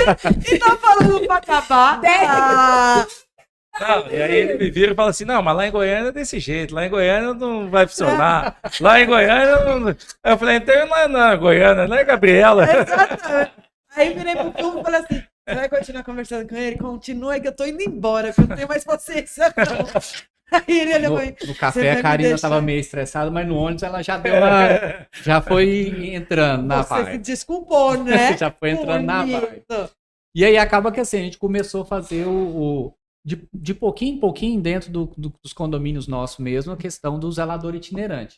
e tá falando pra acabar. Não, e aí ele me vira e fala assim, não, mas lá em Goiânia é desse jeito, lá em Goiânia não vai funcionar, lá em Goiânia não... Aí eu falei, então não é na Goiânia, não é Gabriela. Exatamente. Aí virei pro Fulvio e falei assim, você vai continuar conversando com ele? Continua que eu tô indo embora, que eu não tenho mais paciência não. Aí ele olhou pra mim, No "Você café vai a me Karina deixar?" tava meio estressada, mas no ônibus ela já já foi entrando na Você se vibe. desculpou, né? Já foi entrando na vibe. Bonito. E aí acaba que assim, a gente começou a fazer de pouquinho em pouquinho dentro dos condomínios nossos mesmo, a questão do zelador itinerante.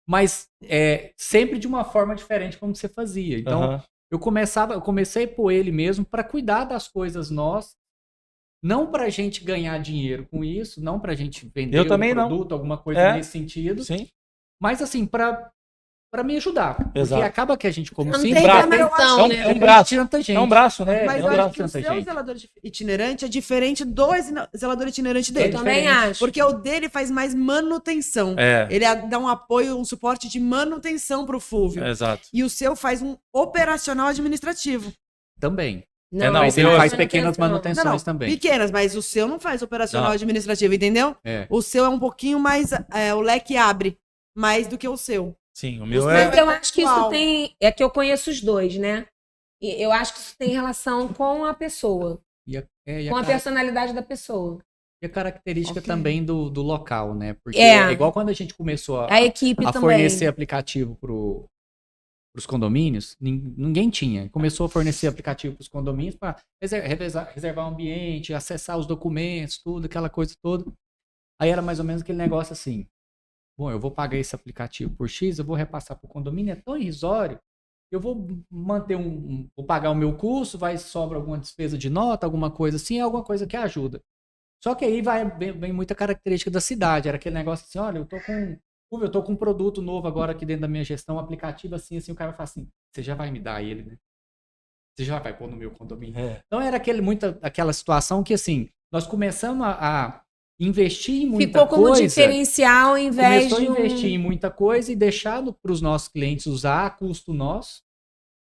Mas sempre de uma forma diferente como você fazia. Então, Aham. eu comecei por ele mesmo para cuidar das coisas nossas, não para a gente ganhar dinheiro com isso, não para a gente vender Eu também não. produto, alguma coisa nesse sentido, Sim. mas assim, para para me ajudar. Porque Exato. acaba que a gente, como Não síndico, tem braço. reclamação, né? É um braço. tanta gente. É um braço, né? Mas É eu um acho braço. que o tanta seu gente. zelador itinerante é diferente do zelador itinerante dele. Eu também acho. Porque o dele faz mais manutenção. É, Ele dá um apoio, um suporte de manutenção pro Fúvio. exato. E o seu faz um operacional administrativo. Também. Não, Mas o ele meu faz é pequenas manutenções também. pequenas, mas o seu não faz operacional Não. administrativo, entendeu? É. O seu é um pouquinho mais. O leque abre mais do que o seu. Sim, o meu Os é. Mas eu acho que isso pessoal. tem. É que eu conheço os dois, né? E eu acho que isso tem relação com a pessoa, E com a personalidade da pessoa. e a característica Ok. também do local, né? Porque É. é igual quando a gente começou A equipe a também. fornecer aplicativo para os condomínios, ninguém tinha. Começou a fornecer aplicativo para os condomínios para reservar o ambiente, acessar os documentos, tudo, aquela coisa toda. Aí era mais ou menos aquele negócio assim: bom, eu vou pagar esse aplicativo por X, eu vou repassar para o condomínio, é tão irrisório, eu vou manter vou pagar o meu custo, vai sobra alguma despesa de nota, alguma coisa assim, é alguma coisa que ajuda. Só que aí vem muita característica da cidade. Era aquele negócio assim: olha, eu tô com um produto novo agora aqui dentro da minha gestão, um aplicativo assim, o cara fala assim: você já vai me dar ele, né? Você já vai pôr no meu condomínio. É. Então era aquela situação que assim, nós começamos a investir em muita Ficou como coisa. diferencial ao invés Começou a de investir em muita coisa e deixar para os nossos clientes usar a custo nosso.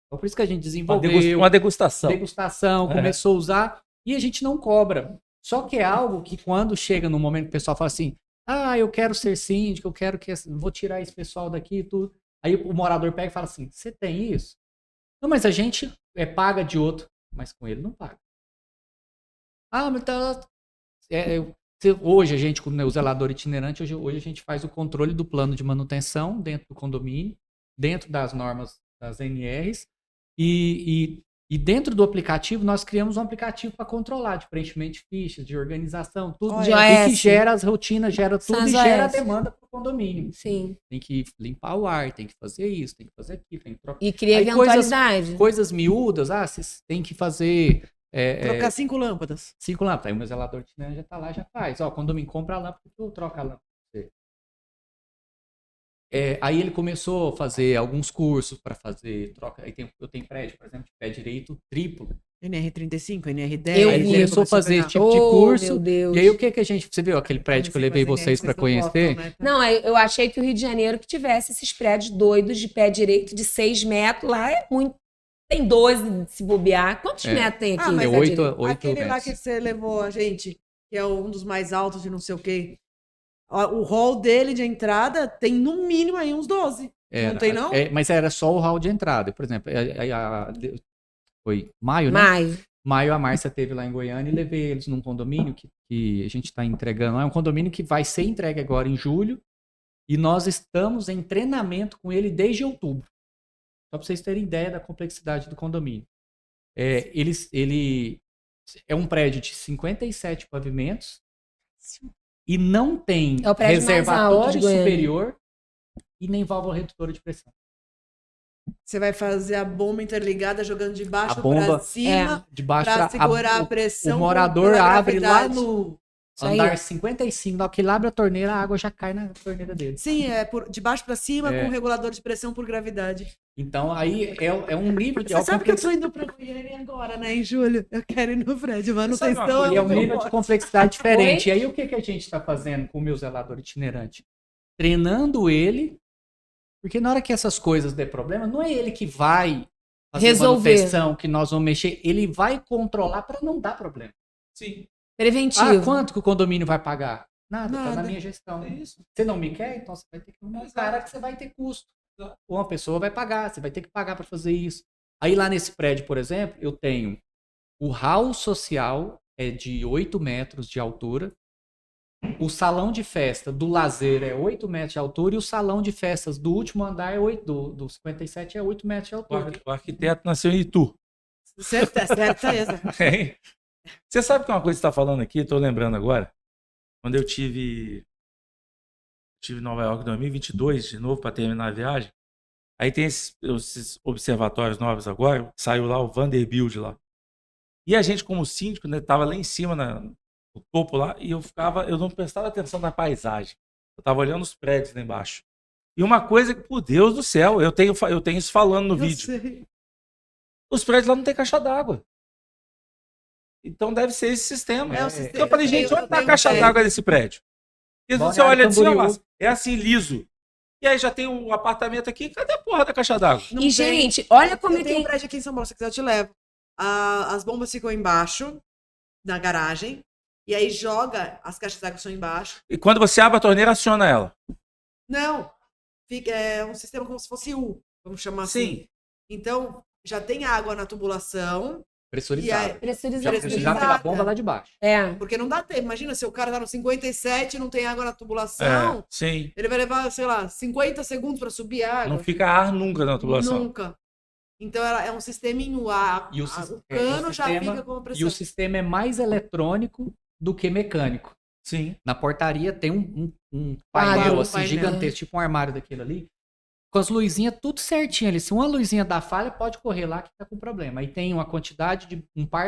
Então, por isso que a gente desenvolveu Uma degustação. degustação, É. começou a usar e a gente não cobra. Só que é algo que quando chega no momento que o pessoal fala assim: ah, eu quero ser síndico, eu quero que vou tirar esse pessoal daqui e tudo. Aí o morador pega e fala assim: você tem isso? Não, mas a gente paga de outro, mas com ele não paga. Ah, mas tá. Hoje a gente, como o zelador itinerante, hoje a gente faz o controle do plano de manutenção dentro do condomínio, dentro das normas das NRs, e dentro do aplicativo nós criamos um aplicativo para controlar de preenchimento de fichas, de organização, tudo. De E que OS. gera as rotinas, gera tudo São e as gera a OS. demanda para o condomínio. Sim. Tem que limpar o ar, tem que fazer isso, tem que fazer aquilo, tem que trocar. E cria Aí eventualidade. Coisas miúdas, vocês têm que fazer Trocar 5 lâmpadas. 5 lâmpadas. Aí o meu zelador itinerante já tá lá, já faz. Ó, condomínio, compra a lâmpada que eu troco a lâmpada pra você. Aí ele começou a fazer alguns cursos para fazer troca. Aí eu tenho prédio, por exemplo, de pé direito triplo. NR35, NR10. Eu Aí ele vi. começou a fazer esse tipo de Oh, curso. meu Deus. E aí o que a gente... Você viu aquele prédio que eu levei vocês para conhecer? Não, eu achei que o Rio de Janeiro que tivesse esses prédios doidos de pé direito de 6 metros lá é muito. Tem 12 se bobear. Quantos metros tem aqui? Ah, mas É de pé 8 direito? Aquele lá metros. que você levou a gente, que é um dos mais altos de não sei o quê. O hall dele de entrada tem no mínimo aí uns 12. Não tem, não? Mas era só o hall de entrada. Por exemplo, foi maio, né? Maio. Maio a Márcia teve lá em Goiânia e levei eles num condomínio que a gente está entregando lá. É um condomínio que vai ser entregue agora em julho. E nós estamos em treinamento com ele desde outubro. Só para vocês terem ideia da complexidade do condomínio. Ele é um prédio de 57 pavimentos e não tem É o prédio mais alto reservatório de Goiânia. superior e nem válvula redutora de pressão. Você vai fazer a bomba interligada jogando de baixo A bomba- pra cima De baixo pra pra- segurar a o pressão. O morador pela abre lá gravidade. no Isso aí. andar 55, na hora que ele abre a torneira, a água já cai na torneira dele. Sim, de baixo pra cima É. com regulador de pressão por gravidade. Então aí é um nível de Você sabe que eu tô indo pra Goiânia agora, né? Em julho. Eu quero ir no prédio, Sabe uma manutenção. coisa? E é um muito nível de forte. complexidade diferente. E aí o que a gente está fazendo com o meu zelador itinerante? Treinando ele, porque na hora que essas coisas der problema, não é ele que vai fazer Resolver. manutenção, que nós vamos mexer, ele vai controlar para não dar problema. Sim. Preventivo. Quanto que o condomínio vai pagar? Nada, tá na Nada. minha gestão. É isso. Você não me quer? Então você vai ter que arrumar um cara que você vai ter custo. Ou uma pessoa vai pagar, você vai ter que pagar para fazer isso. Aí lá nesse prédio, por exemplo, eu tenho o hall social é de 8 metros de altura, o salão de festa do lazer é 8 metros de altura e o salão de festas do último andar é 8, do 57 é 8 metros de altura. O arquiteto nasceu em Itu. Certeza. Você sabe que uma coisa que você está falando aqui, estou lembrando agora, quando eu tive em Nova York em 2022, de novo, para terminar a viagem, aí tem esses observatórios novos agora, saiu lá o Vanderbilt lá. E a gente, como síndico, né, tava lá em cima, no topo lá, e eu não prestava atenção na paisagem. Eu estava olhando os prédios lá embaixo. E uma coisa que, por Deus do céu, eu tenho isso falando no Eu vídeo. sei. Os prédios lá não tem caixa d'água. Então deve ser esse sistema. É o É, sistema. Então eu falei, gente, onde tá a tenho caixa prédio. d'água desse prédio? E você Balneário olha assim, ó, Camboriú. Márcio, é assim, liso. E aí já tem um apartamento aqui, cadê a porra da caixa d'água? Não E, tem. gente, olha como Eu é tenho um que... prédio aqui em São Paulo, se quiser eu te levo. As bombas ficam embaixo, na garagem, e aí joga, as caixas d'água são embaixo. E quando você abre a torneira, aciona ela. Não, é um sistema como se fosse vamos chamar assim. Sim. Então, já tem água na tubulação, e Pressurizado. aí, Já Pressurizado. precisar pela bomba lá de baixo. É. porque não dá tempo. Imagina, se o cara tá no 57 e não tem água na tubulação, Sim. ele vai levar, sei lá, 50 segundos para subir a água. Não fica ar nunca na tubulação. Nunca. Então, é um sisteminho. O cano já fica com a E pressão. o sistema é mais eletrônico do que mecânico. Sim. Na portaria tem um Quadro, painel um assim painel. gigantesco, tipo um armário daquele ali, com as luzinhas tudo certinho ali. Se uma luzinha dá falha, pode correr lá que tá com problema. Aí tem uma quantidade de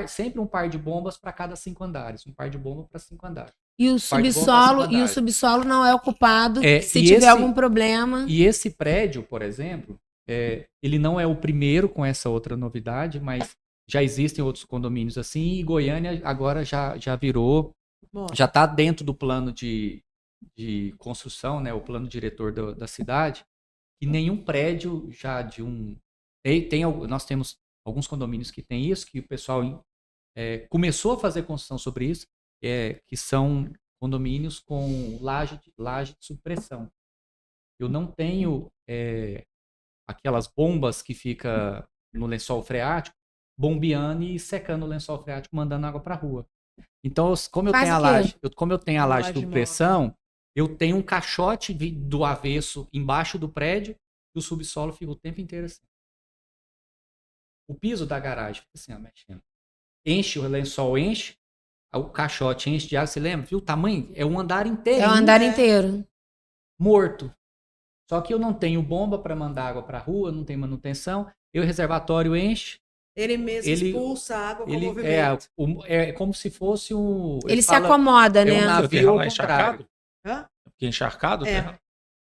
sempre um par de bombas para cada 5 andares, um par de bomba para 5 andares. E o Parte boa pra subsolo, secundária. subsolo não é ocupado. É, Se e tiver esse- algum problema. E esse prédio, por exemplo, ele não é o primeiro com essa outra novidade, mas já existem outros condomínios assim, e Goiânia agora já virou, Nossa. já está dentro do plano de construção, né, o plano diretor da cidade, e nenhum prédio já de um... nós temos alguns condomínios que tem isso, que o pessoal começou a fazer construção sobre isso, que são condomínios com laje de subpressão. Eu não tenho aquelas bombas que fica no lençol freático, bombeando e secando o lençol freático, mandando água para a rua. Então, como eu Faz tenho a o quê? laje, como eu tenho a Uma laje laje de pressão, eu tenho um caixote do avesso embaixo do prédio e o subsolo fica o tempo inteiro assim. O piso da garagem fica assim, ó, mexendo. Enche, o lençol enche, o caixote enche de água, você lembra? Viu o tamanho? É um andar inteiro. É o andar inteiro. Morto. Só que eu não tenho bomba para mandar água para a rua, não tem manutenção. E o reservatório enche. Ele mesmo Ele- expulsa a água com Ele movimento. é como se fosse um. Ele se fala- acomoda, é um né? navio Seu terreno ao lá é encharcado? Hã? Porque encharcado? É. Terreno?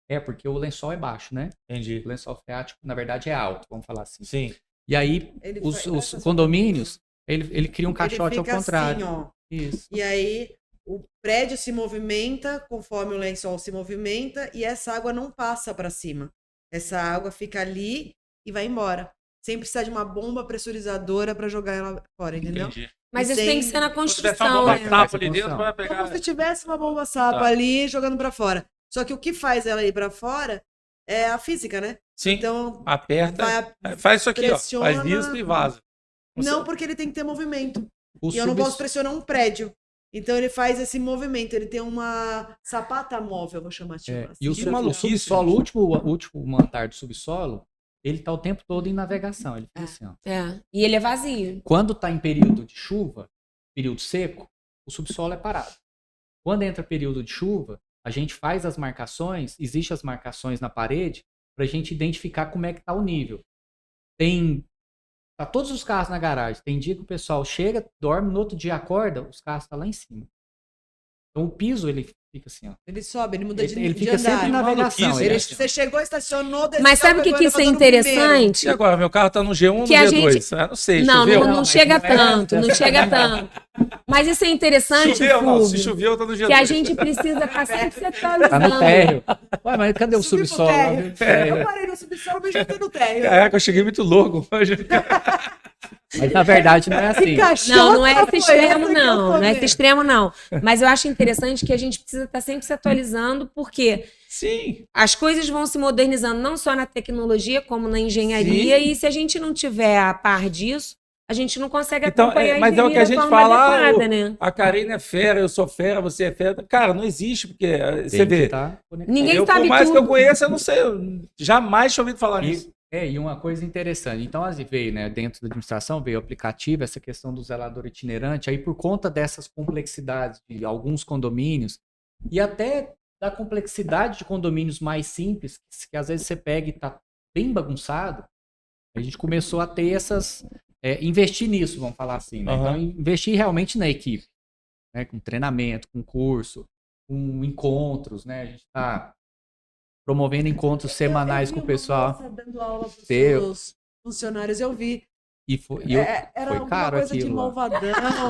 É, porque o lençol é baixo, né? Entendi. O lençol freático, na verdade, é alto, vamos falar assim. Sim. E aí, Ele os presta só condomínios, ele cria um Ele caixote ao fica contrário. assim, ó. Isso. E aí o prédio se movimenta conforme o lençol se movimenta e essa água não passa para cima. Essa água fica ali e vai embora. Sem precisar de uma bomba pressurizadora para jogar ela fora, entendeu? Entendi. Mas E isso tem que ser na Se tivesse uma construção, bomba né? tapa ali Essa dentro, construção. vai pegar. Como se tivesse uma bomba sapo Tá. ali jogando para fora. Só que o que faz ela ir para fora é a física, né? Sim. Então Aperta. vai Faz isso aqui, ó. pressiona- Faz isso e vaza. não, porque ele tem que ter movimento. O E eu não posso subs- pressionar um prédio. Então ele faz esse movimento, ele tem uma sapata móvel, vou chamar de assim. E o, Que o maluquice, subsolo, o último andar do subsolo, ele tá o tempo todo em navegação. Ele fica assim, ó. É. E ele é vazio. Quando está em período de chuva, período seco, o subsolo é parado. Quando entra período de chuva, a gente faz as marcações, existem as marcações na parede para a gente identificar como é que está o nível. Tá todos os carros na garagem. Tem dia que o pessoal chega, dorme, no outro dia acorda, os carros estão lá em cima. Então o piso ele fica assim, ó. Ele sobe, ele muda de Ele de fica sempre andar. em navegação. maluquice, ele- Você chegou, estacionou, desceu, Mas sabe o que, pegou que isso é elevador no primeiro. interessante? E agora, meu carro tá no G1 ou no Que a G2? gente- Ah, não sei, Não, choveu? não mas chega não é tanto, não essa. chega tanto. Mas isso é interessante, Choveu, não. Se Fulvio, choveu, tá no G2. que a gente precisa estar sempre se atualizando. Tá no térreo. Ué, mas cadê o Subi pro subsolo? térreo. Térreo. Eu parei no subsolo, mas já tô no térreo. Caraca, eu cheguei muito louco hoje. Mas na verdade não é assim. Não é esse Foi extremo, essa que eu não. tô Não é esse vendo. extremo, não. Mas eu acho interessante que a gente precisa estar sempre se atualizando, porque Sim. as coisas vão se modernizando não só na tecnologia, como na engenharia, e se a gente não tiver a par disso, a gente não consegue Então, acompanhar mas é o que a da gente forma fala, adequada, né? A Karine é fera, eu sou fera, você é fera. Cara, não existe, porque você Tem que vê. tá conectado. Ninguém Eu, sabe por mais tudo. que eu conheça, eu não sei. Eu jamais tinha ouvido falar nisso. E uma coisa interessante, então veio, né, dentro da administração, veio o aplicativo, essa questão do zelador itinerante, aí por conta dessas complexidades de alguns condomínios, e até da complexidade de condomínios mais simples, que às vezes você pega e tá bem bagunçado, a gente começou a ter investir nisso, vamos falar assim, né? Aham. Então investir realmente na equipe, né, com treinamento, com curso, com encontros, né, a gente está promovendo encontros semanais Eu com vi o uma pessoal. moça dando aula para os Teu. seus funcionários, eu vi. Foi Era alguma caro coisa de aquilo lá. malvadão.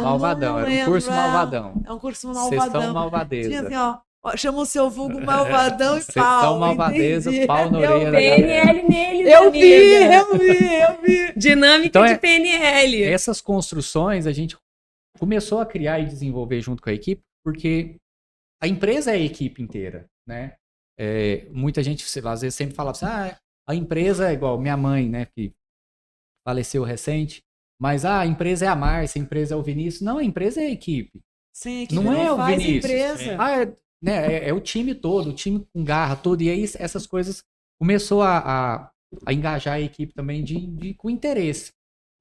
Malvadão, não era um curso lembro, malvadão. É um curso Sessão malvadão. Tinha malvadeza. assim, ó, chama o seu vulgo malvadão e Sessão pau. malvadeza, entendi. pau na Eu orelha da vi. galera. PNL neles, Eu vi, amiga. eu vi. Dinâmica Então de é- PNL. Essas construções a gente começou a criar e desenvolver junto com a equipe, porque a empresa é a equipe inteira, né? Muita gente, às vezes, sempre fala assim, a empresa é igual minha mãe, né, que faleceu recente, mas a empresa é a Márcia, a empresa é o Vinícius. Não, a empresa é a equipe. Sim, que Não é o faz Vinícius. empresa. É o time todo, o time com garra, tudo. E aí essas coisas começou a engajar a equipe também com interesse.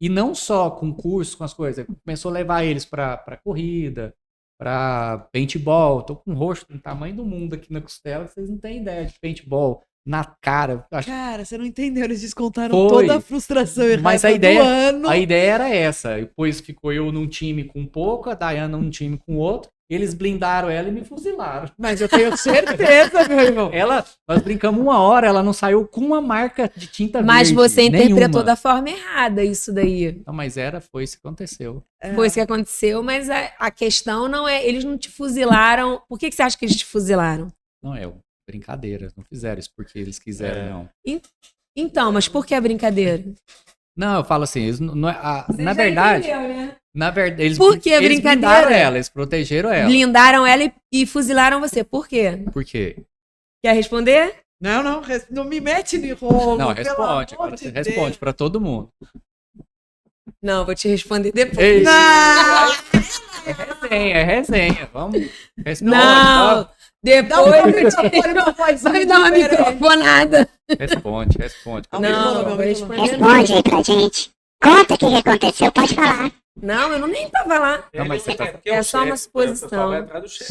E não só com curso, com as coisas. Começou a levar eles para corrida, para paintball. Tô com um rosto do tamanho do mundo aqui na costela, vocês não têm ideia de paintball na cara. Cara, você não entendeu, eles descontaram Foi. toda a frustração e Mas raiva do ano. a ideia era essa. Depois ficou eu num time com um pouco, a Dayana num time com outro. Eles blindaram ela e me fuzilaram. Mas eu tenho certeza, meu irmão. Nós brincamos 1 hora, ela não saiu com uma marca de tinta Mas verde. você interpretou nenhuma. da forma errada isso daí. Não, mas foi isso que aconteceu. Foi isso que aconteceu, mas a questão não é... Eles não te fuzilaram... Por que você acha que eles te fuzilaram? Não é brincadeira, não fizeram isso porque eles quiseram, não. Então, mas por que a brincadeira? Não, eu falo assim, eles não Você na já verdade, entendeu, né? eles Por que a eles brincadeira? blindaram ela, eles protegeram ela. Blindaram ela e fuzilaram você. Por quê? Por quê? Quer responder? Não me mete de rolo. Não, pelo responde, amor agora de você Deus. responde pra todo mundo. Não, vou te responder depois. Ei, Não! é resenha, vamos. Responde, Não! tá? Depois vai me dar uma diferente. microfonada. Responde. Não, Não, vou responder. Responde aí pra gente. Conta o que aconteceu, pode falar. Não, eu nem tava lá. Não, mas você tá- É só uma suposição. É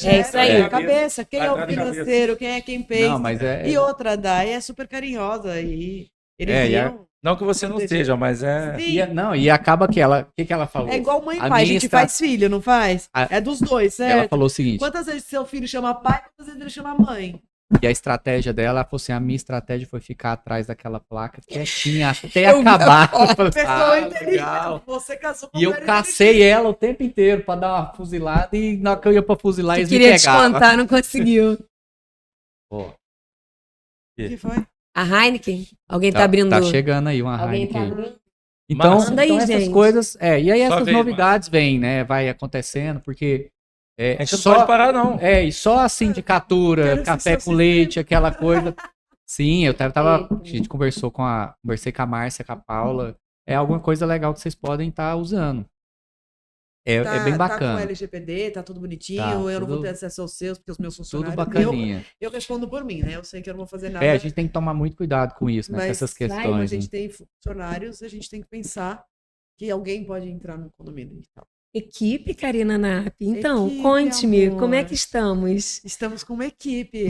É isso aí. Cabeça. Quem é o Vai atrás da financeiro, quem é quem pensa. Não, mas E outra, a Dai é super carinhosa. E eles É, e iam... Não que você não seja, mas é. Sim, E acaba que ela. O que ela falou? é igual mãe e A pai. A minha gente faz filho, não faz? É dos dois, certo? Ela falou o seguinte. Quantas vezes seu filho chama pai, quantas vezes ele chama mãe? E a estratégia dela, ela falou assim: a minha estratégia foi ficar atrás daquela placa quietinha até Eu vi acabar. Eu falei, Pessoa inteligente. legal. Você casou com E eu mulher cacei ela o tempo inteiro pra dar uma fuzilada e na hora que eu ia pra fuzilar, Tu eles me queria pegavam. descontar, não conseguiu. Pô, inteligente. Que foi? A Heineken? Alguém tá abrindo? Tá chegando aí uma Alguém Heineken. tá aí. abrindo? Então, Massa. Manda aí, então essas gente. coisas. E aí essas vez, novidades vêm, né? Vai acontecendo, porque. A gente não pode parar, não. E só a sindicatura, Quero café ser seu com leite, aquela coisa. Sim, eu tava. A gente conversei com a Márcia, com a Paula. É alguma coisa legal que vocês podem estar usando. É bem Tá bacana. com LGPD, tá tudo bonitinho. Tá, eu não vou tudo- ter acesso aos seus, porque os meus Tudo funcionários. bacaninha. Eu respondo por mim, né? Eu sei que eu não vou fazer nada. A gente tem que tomar muito cuidado com isso, né? Com Mas essas Como a questões. gente né? tem funcionários, a gente tem que pensar que alguém pode entrar no condomínio. e tal. Equipe, Karina Nap. Então, Equipe, conte-me, amor. como é que estamos? Estamos com uma equipe.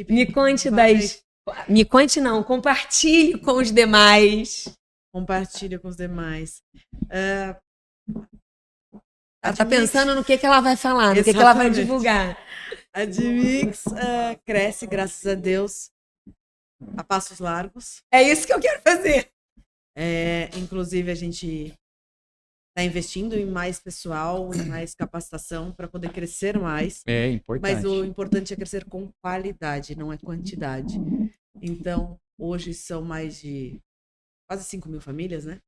Me conte valente. Me conte não, compartilhe com os demais. Compartilha com os demais. Ela tá pensando no que ela vai falar, no que ela vai Exatamente. divulgar. A Dimix cresce, graças a Deus, a passos largos. É isso que eu quero fazer. Inclusive, a gente está investindo em mais pessoal, em mais capacitação para poder crescer mais. É importante. Mas o importante é crescer com qualidade, não é quantidade. Então, hoje são mais de quase 5.000 famílias, né?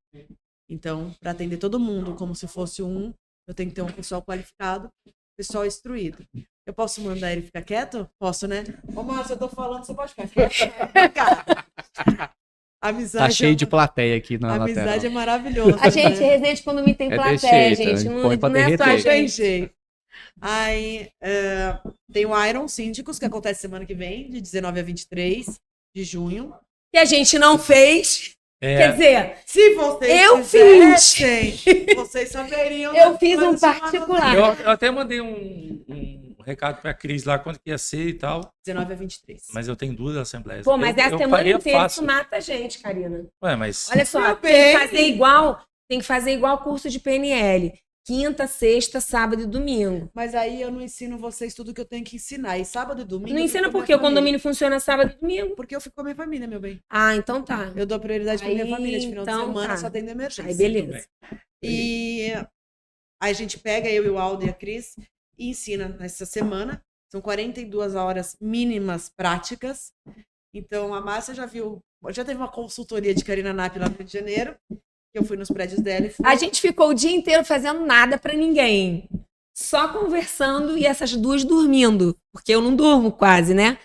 Então, para atender todo mundo como se fosse eu tenho que ter um pessoal qualificado, pessoal instruído. Eu posso mandar ele ficar quieto? Posso, né? Ô, Márcio, eu tô falando, você pode ficar quieto. Cara, amizade Tá cheio é de plateia aqui na amizade é lateral. maravilhosa. A gente, né? Resende Condomínio tem É plateia, desse jeito, gente. né? Não, Põe pra não é só a derreter. Tem gente. jeito. Aí, tem o Iron Síndicos, que acontece semana que vem, de 19 a 23 de junho. Que a gente não fez. Quer dizer, Se vocês Eu fizessem, vocês saberiam. eu das fiz um coisas de particular. Eu até mandei um recado pra Cris lá, quanto que ia ser e tal. 19 a 23. Mas eu tenho 2 assembleias. Pô, mas é a eu semana faria inteira fácil. isso mata a gente, Karina. Ué, mas Olha só, Meu tem bem. que fazer igual curso de PNL. quinta, sexta, sábado e domingo. Mas aí eu não ensino vocês tudo que eu tenho que ensinar. E sábado e domingo. Não eu ensina fico com a porque o minha família. condomínio funciona sábado e domingo. Porque eu fico com a minha família, meu bem. Ah, então tá. Eu dou prioridade pra minha Aí, família. De final de então semana tá. só tendo emergência. Aí, beleza. E aí a gente pega, eu e o Aldo e a Cris, e ensina nessa semana. São 42 horas mínimas práticas. Então, a Márcia já teve uma consultoria de Karina Napp lá no Rio de Janeiro, que eu fui nos prédios dela e fui. A gente ficou o dia inteiro fazendo nada pra ninguém. Só conversando e essas duas dormindo. Porque eu não durmo quase, né?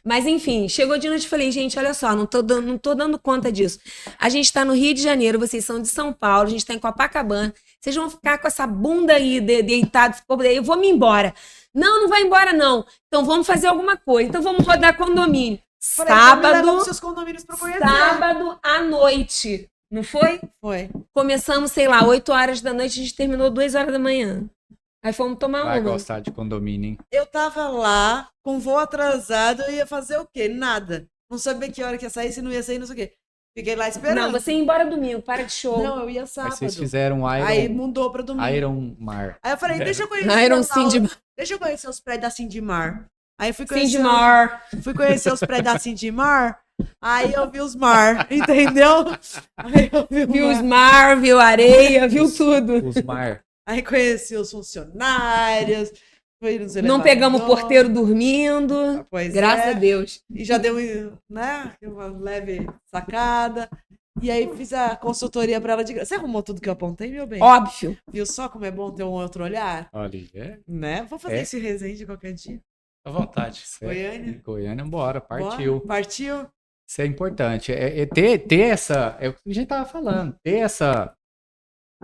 Mas enfim, chegou de noite e falei, gente, olha só, não tô dando conta disso. A gente tá no Rio de Janeiro, vocês são de São Paulo, a gente tá em Copacabana. Vocês vão ficar com essa bunda aí deitados, eu vou me embora. Não vai embora não. Então vamos fazer alguma coisa. Então vamos rodar condomínio. Falei, então me leva pros Sábado seus condomínios pra eu conhecer. à noite. Não foi? Foi. Começamos, sei lá, 8 horas da noite, a gente terminou 2 horas da manhã. Aí fomos tomar Vai uma. gostar de condomínio, hein? Eu tava lá, com voo atrasado, eu ia fazer o quê? Nada. Não sabia que hora que ia sair, se não ia sair, não sei o quê. Fiquei lá esperando. Não, você ia embora domingo, para de show. Não, eu ia Aí sábado. vocês fizeram Aí mudou pra domingo. Iron Mar. Aí eu falei, deixa eu conhecer. Iron lá Sindimar. Deixa eu conhecer os prédios da Sindimar. Aí fui conhecer, Sindimar. fui conhecer os prédios da Sindimar. Aí eu vi os mar, entendeu? Aí eu vi Viu os mar. mar, viu areia, viu tudo. Os Mar. Aí conheci os funcionários. Fui nos Não pegamos o elevadores. porteiro dormindo. Pois Graças é. a Deus. E já deu, né, uma leve sacada. E aí fiz a consultoria pra ela de graça. Você arrumou tudo que eu apontei, meu bem? Óbvio. Viu só como é bom ter um outro olhar? Olha, é. Né? Vou fazer É. esse Resende qualquer dia. À vontade. Goiânia? Goiânia, bora, partiu. Bora? Partiu? Isso é importante. É ter essa. É o que a gente tava falando. Ter essa.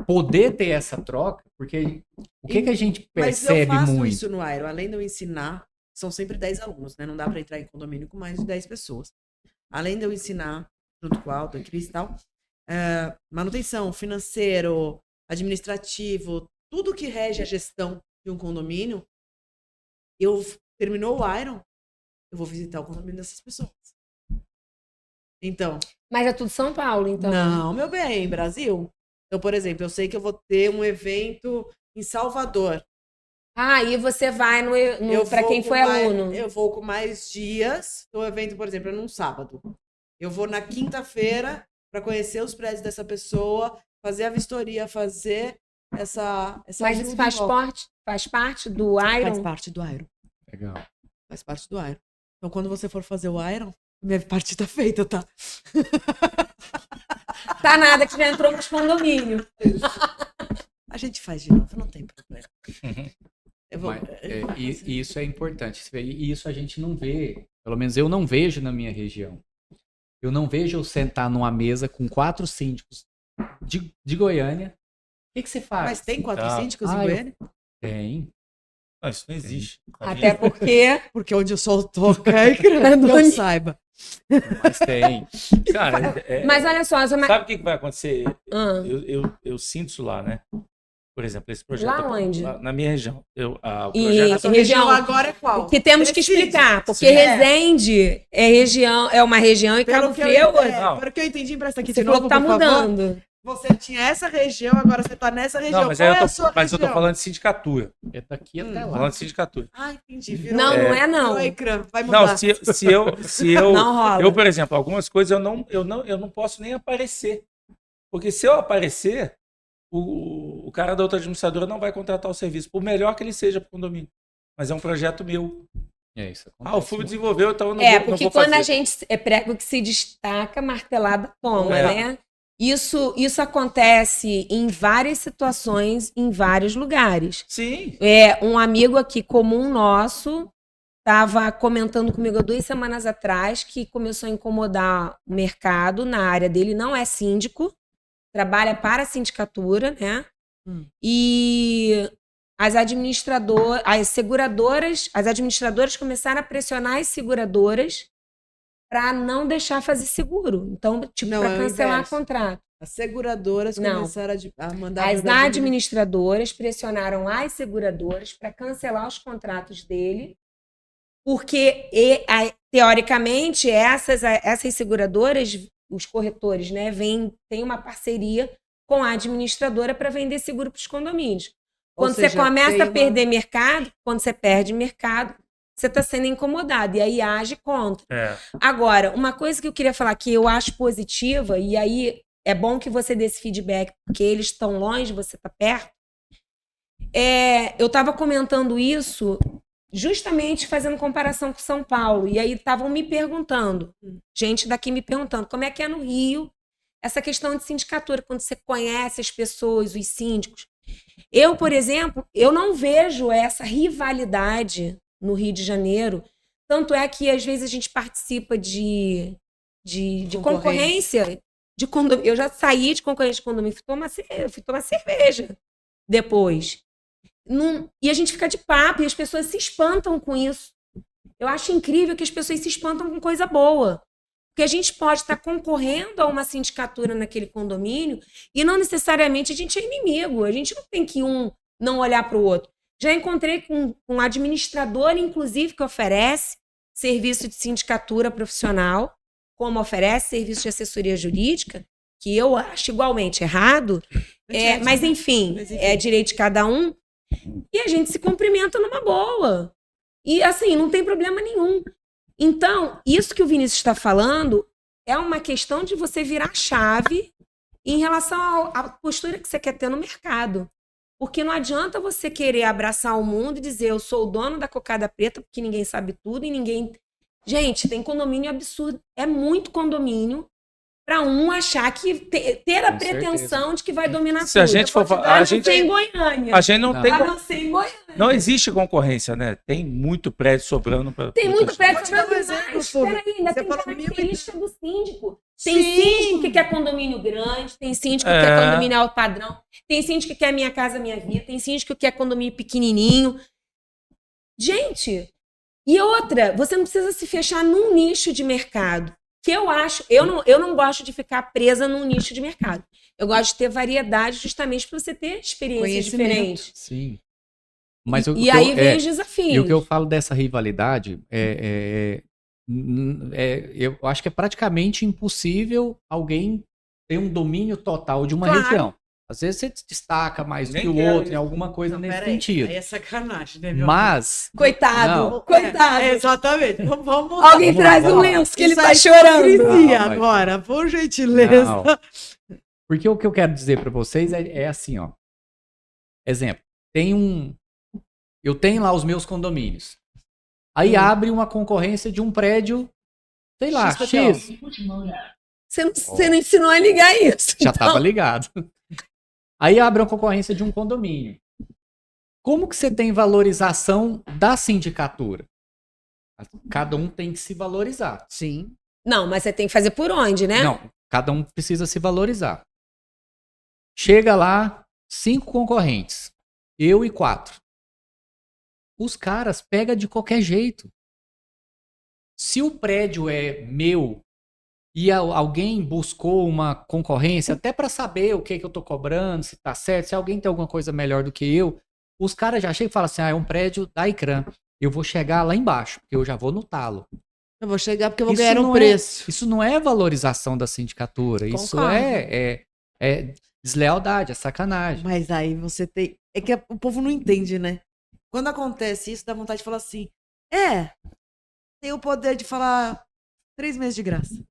Poder ter essa troca, porque o que a gente Mas eu percebe faço muito? isso no Aero. Além de eu ensinar, são sempre 10 alunos, né? Não dá pra entrar em condomínio com mais de 10 pessoas. Além de eu ensinar, junto com o Aldo e Cris e tal, manutenção, financeiro, administrativo, tudo que rege a gestão de um condomínio, terminou o Iron, eu vou visitar o condomínio dessas pessoas. Então, Mas é tudo São Paulo, então. não, meu bem, Brasil. Então, por exemplo, eu sei que eu vou ter um evento em Salvador. Ah, e você vai para vou quem com foi aluno. Eu vou com mais dias. Então, o evento, por exemplo, é num sábado. Eu vou na quinta-feira para conhecer os prédios dessa pessoa, fazer a vistoria, fazer essa Mas ajuda isso em faz volta. parte do Faz Iron? parte do Iron. Legal. Faz parte do Iron. Então, quando você for fazer o Iron, minha parte tá feita, tá? Tá nada, que já entrou pros condomínios. A gente faz de novo, não tem problema. Eu vou... Mas, e isso é importante. E isso a gente não vê. Pelo menos eu não vejo na minha região. Eu não vejo eu sentar numa mesa com 4 síndicos de Goiânia. O que você faz? Mas tem 4 Tá. síndicos em Ah, Goiânia? Tem. Não, isso não existe. Até porque Porque onde o sol toca é grande, eu saiba. Mas tem. Cara, Mas olha só, sabe o que vai acontecer? Ah, Eu sinto isso lá, né? Por exemplo, esse projeto. Lá onde? Na minha região. O E- projeto. A sua região região agora é qual? que temos que Decide. explicar, porque Sim. Resende é uma região e Cabo Pelo que, Frio é outra. Não. pelo que eu entendi, presta aqui Você de falou novo, que tá por favor. mudando. Você tinha essa região, agora você tá nessa região. Não, mas, Qual aí é a sua mas eu tô região? falando de sindicatura. É daqui até Tô lá. falando de sindicatura. Ah, entendi. Virou, Não, não é não. virou ecrã. Vai mudar. Não, se eu. Não rola. Eu, por exemplo, algumas coisas eu não posso nem aparecer. Porque se eu aparecer, o cara da outra administradora não vai contratar o serviço, por melhor que ele seja para o condomínio. Mas é um projeto meu. É isso. O FUB desenvolveu, então eu não É, vou, porque não vou quando fazer. a gente é prego que se destaca, martelada toma, É. né? Isso acontece em várias situações, em vários lugares. Sim. Um amigo aqui comum nosso estava comentando comigo há 2 semanas atrás que começou a incomodar o mercado na área dele, não é síndico, trabalha para a sindicatura, né? E as administradoras começaram a pressionar as seguradoras para não deixar fazer seguro. Então, tipo, Não, para é o cancelar inverso. contrato. As seguradoras Não. começaram a mandar... As pra- administradoras pressionaram as seguradoras para cancelar os contratos dele, porque, teoricamente, essas seguradoras, os corretores, né, têm uma parceria com a administradora para vender seguro para os condomínios. Quando seja, você começa tem a uma- perder mercado, quando você perde mercado, você está sendo incomodado e aí age contra. Agora, uma coisa que eu queria falar que eu acho positiva, e aí é bom que você dê esse feedback, porque eles estão longe, você está perto. Eu estava comentando isso justamente fazendo comparação com São Paulo, e aí estavam me perguntando, gente daqui me perguntando, como é que é no Rio essa questão de sindicatura, quando você conhece as pessoas, os síndicos. Eu, por exemplo, eu não vejo essa rivalidade no Rio de Janeiro. Tanto é que, às vezes, a gente participa de concorrência de condomínio. Eu já saí de concorrência de condomínio, fui tomar cerveja depois. E a gente fica de papo e as pessoas se espantam com isso. Eu acho incrível que as pessoas se espantam com coisa boa. Porque a gente pode estar concorrendo a uma sindicatura naquele condomínio e não necessariamente a gente é inimigo. A gente não tem que não olhar para o outro. Já encontrei com um administrador, inclusive, que oferece serviço de sindicatura profissional, como oferece serviço de assessoria jurídica, que eu acho igualmente errado. Mas, enfim, é direito de cada um. E a gente se cumprimenta numa boa. E, assim, não tem problema nenhum. Então, isso que o Vinícius está falando é uma questão de você virar chave em relação à postura que você quer ter no mercado. Porque não adianta você querer abraçar o mundo e dizer eu sou o dono da cocada preta porque ninguém sabe tudo e ninguém... Gente, tem condomínio absurdo. É muito condomínio para achar que ter a pretensão de que vai dominar tudo. Se a gente for a gente em Goiânia. A gente não tem. Em Goiânia. Não existe concorrência, né? Tem muito prédio sobrando para. Tem muito prédio Vou te dar um sobrando. exemplo, Mas, Fulvio. peraí, ainda Você tem falou característica do síndico. Sim. Tem síndico que quer condomínio grande, tem síndico que quer condomínio alto padrão, tem síndico que quer Minha Casa Minha Vida, tem síndico que quer condomínio pequenininho. Gente, e outra, você não precisa se fechar num nicho de mercado. Que eu não gosto de ficar presa num nicho de mercado. Eu gosto de ter variedade justamente para você ter experiências diferentes. Sim. Mas E aí vem os desafios. E o que eu falo dessa rivalidade eu acho que é praticamente impossível alguém ter um domínio total de uma região. Às vezes você destaca mais do que o outro em alguma coisa nesse sentido. Aí é sacanagem, né, meu Mas... Coitado. Exatamente. Vamos Alguém traz um lenço que ele tá Isso chorando. é hipocrisia Não, mas- agora, por gentileza. Não. Porque o que eu quero dizer para vocês é assim, ó. Exemplo, eu tenho lá os meus condomínios. Aí abre uma concorrência de um prédio, sei lá, X. Você não ensinou a ligar isso. Já então. estava ligado. Aí abre uma concorrência de um condomínio. Como que você tem valorização da sindicatura? Cada um tem que se valorizar. Sim. Não, mas você tem que fazer por onde, né? Não, cada um precisa se valorizar. Chega lá, 5 concorrentes. Eu e 4. Os caras pegam de qualquer jeito. Se o prédio é meu e alguém buscou uma concorrência, até para saber o que eu tô cobrando, se tá certo, se alguém tem alguma coisa melhor do que eu, os caras já chegam e falam assim, é um prédio da ICRAM. Eu vou chegar lá embaixo, porque eu já vou no talo. Eu vou chegar porque eu vou Isso ganhar um não preço. Isso não é valorização da sindicatura. Isso Concordo. é deslealdade, é sacanagem. Mas aí você tem... É que o povo não entende, né? Quando acontece isso, dá vontade de falar assim, tem o poder de falar 3 meses de graça.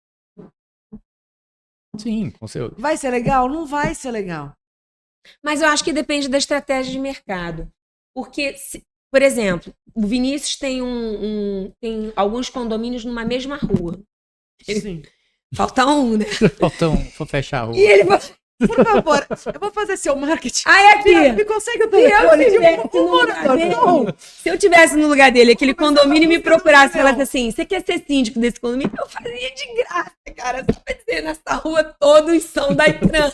Sim, com seu... Vai ser legal? Não vai ser legal. Mas eu acho que depende da estratégia de mercado. Porque, por exemplo, o Vinícius tem tem alguns condomínios numa mesma rua. Sim. Falta um, né? Vou fechar a rua. E ele vai... Por favor, eu vou fazer seu marketing. Aí aqui, Me consegue o se eu telefone de tivesse no um lugar morador. dele, Não. se eu tivesse no lugar dele, aquele condomínio me procurasse e não. falasse assim, você quer ser síndico desse condomínio? Eu fazia de graça, cara. Você vai dizer, nessa rua todos são da ICRAM.